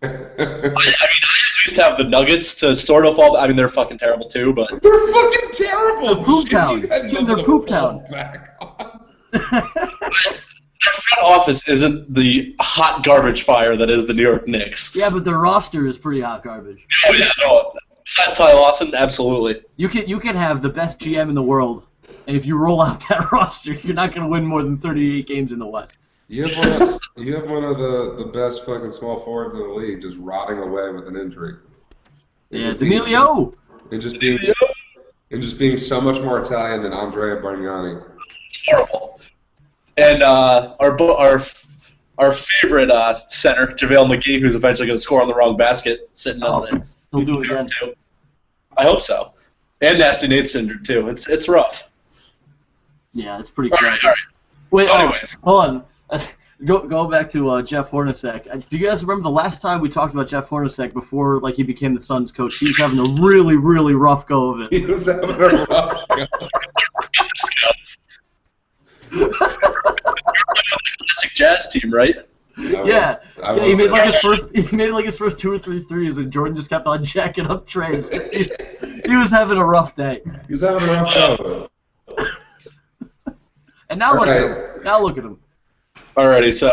Speaker 1: I at least have the Nuggets to sort of fall. I mean, they're fucking terrible too, but
Speaker 2: They're fucking terrible.
Speaker 4: Poop
Speaker 2: Shit,
Speaker 4: town.
Speaker 2: you got
Speaker 4: Jim,
Speaker 2: nothing
Speaker 4: they're
Speaker 2: to
Speaker 4: poop
Speaker 2: fall
Speaker 4: town.
Speaker 2: back on.
Speaker 1: their front office isn't the hot garbage fire that is the New York Knicks.
Speaker 4: Yeah, but the roster is pretty hot garbage.
Speaker 1: Oh yeah, no. Besides Ty Lawson, absolutely.
Speaker 4: You can have the best GM in the world, and if you roll out that roster, you're not going to win more than 38 games in the West.
Speaker 2: You have one of the best fucking small forwards in the league just rotting away with an injury.
Speaker 4: Yeah, D'Amelio.
Speaker 2: And just being so much more Italian than Andrea Bargnani.
Speaker 1: Horrible. And our favorite center, JaVale McGee, who's eventually going to score on the wrong basket, sitting on there.
Speaker 4: He'll do it again.
Speaker 1: Too. I hope so. And Nasty Nate's injured too. It's rough.
Speaker 4: Yeah, it's pretty
Speaker 1: All
Speaker 4: crazy.
Speaker 1: right, all right.
Speaker 4: Wait,
Speaker 1: So anyways.
Speaker 4: hold on. Go back to Jeff Hornacek. Do you guys remember the last time we talked about Jeff Hornacek before he became the Suns coach? He was having a really, really rough go of it.
Speaker 2: He was having a rough go.
Speaker 1: Classic Jazz team, right?
Speaker 4: Yeah,
Speaker 2: I
Speaker 4: he
Speaker 2: was
Speaker 4: made
Speaker 2: there.
Speaker 4: like his first 2 or 3 threes, and Jordan just kept on jacking up trays. He was having a rough day.
Speaker 2: He was having a rough go.
Speaker 4: And now look at him.
Speaker 2: Right.
Speaker 4: Now look at him.
Speaker 1: Alrighty, so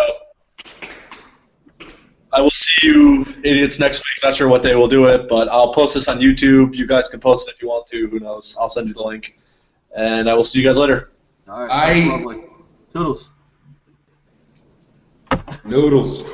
Speaker 1: I will see you idiots next week. Not sure what day we'll do it, but I'll post this on YouTube. You guys can post it if you want to. Who knows? I'll send you the link. And I will see you guys later.
Speaker 4: All right. Lovely. Toodles.
Speaker 2: Noodles.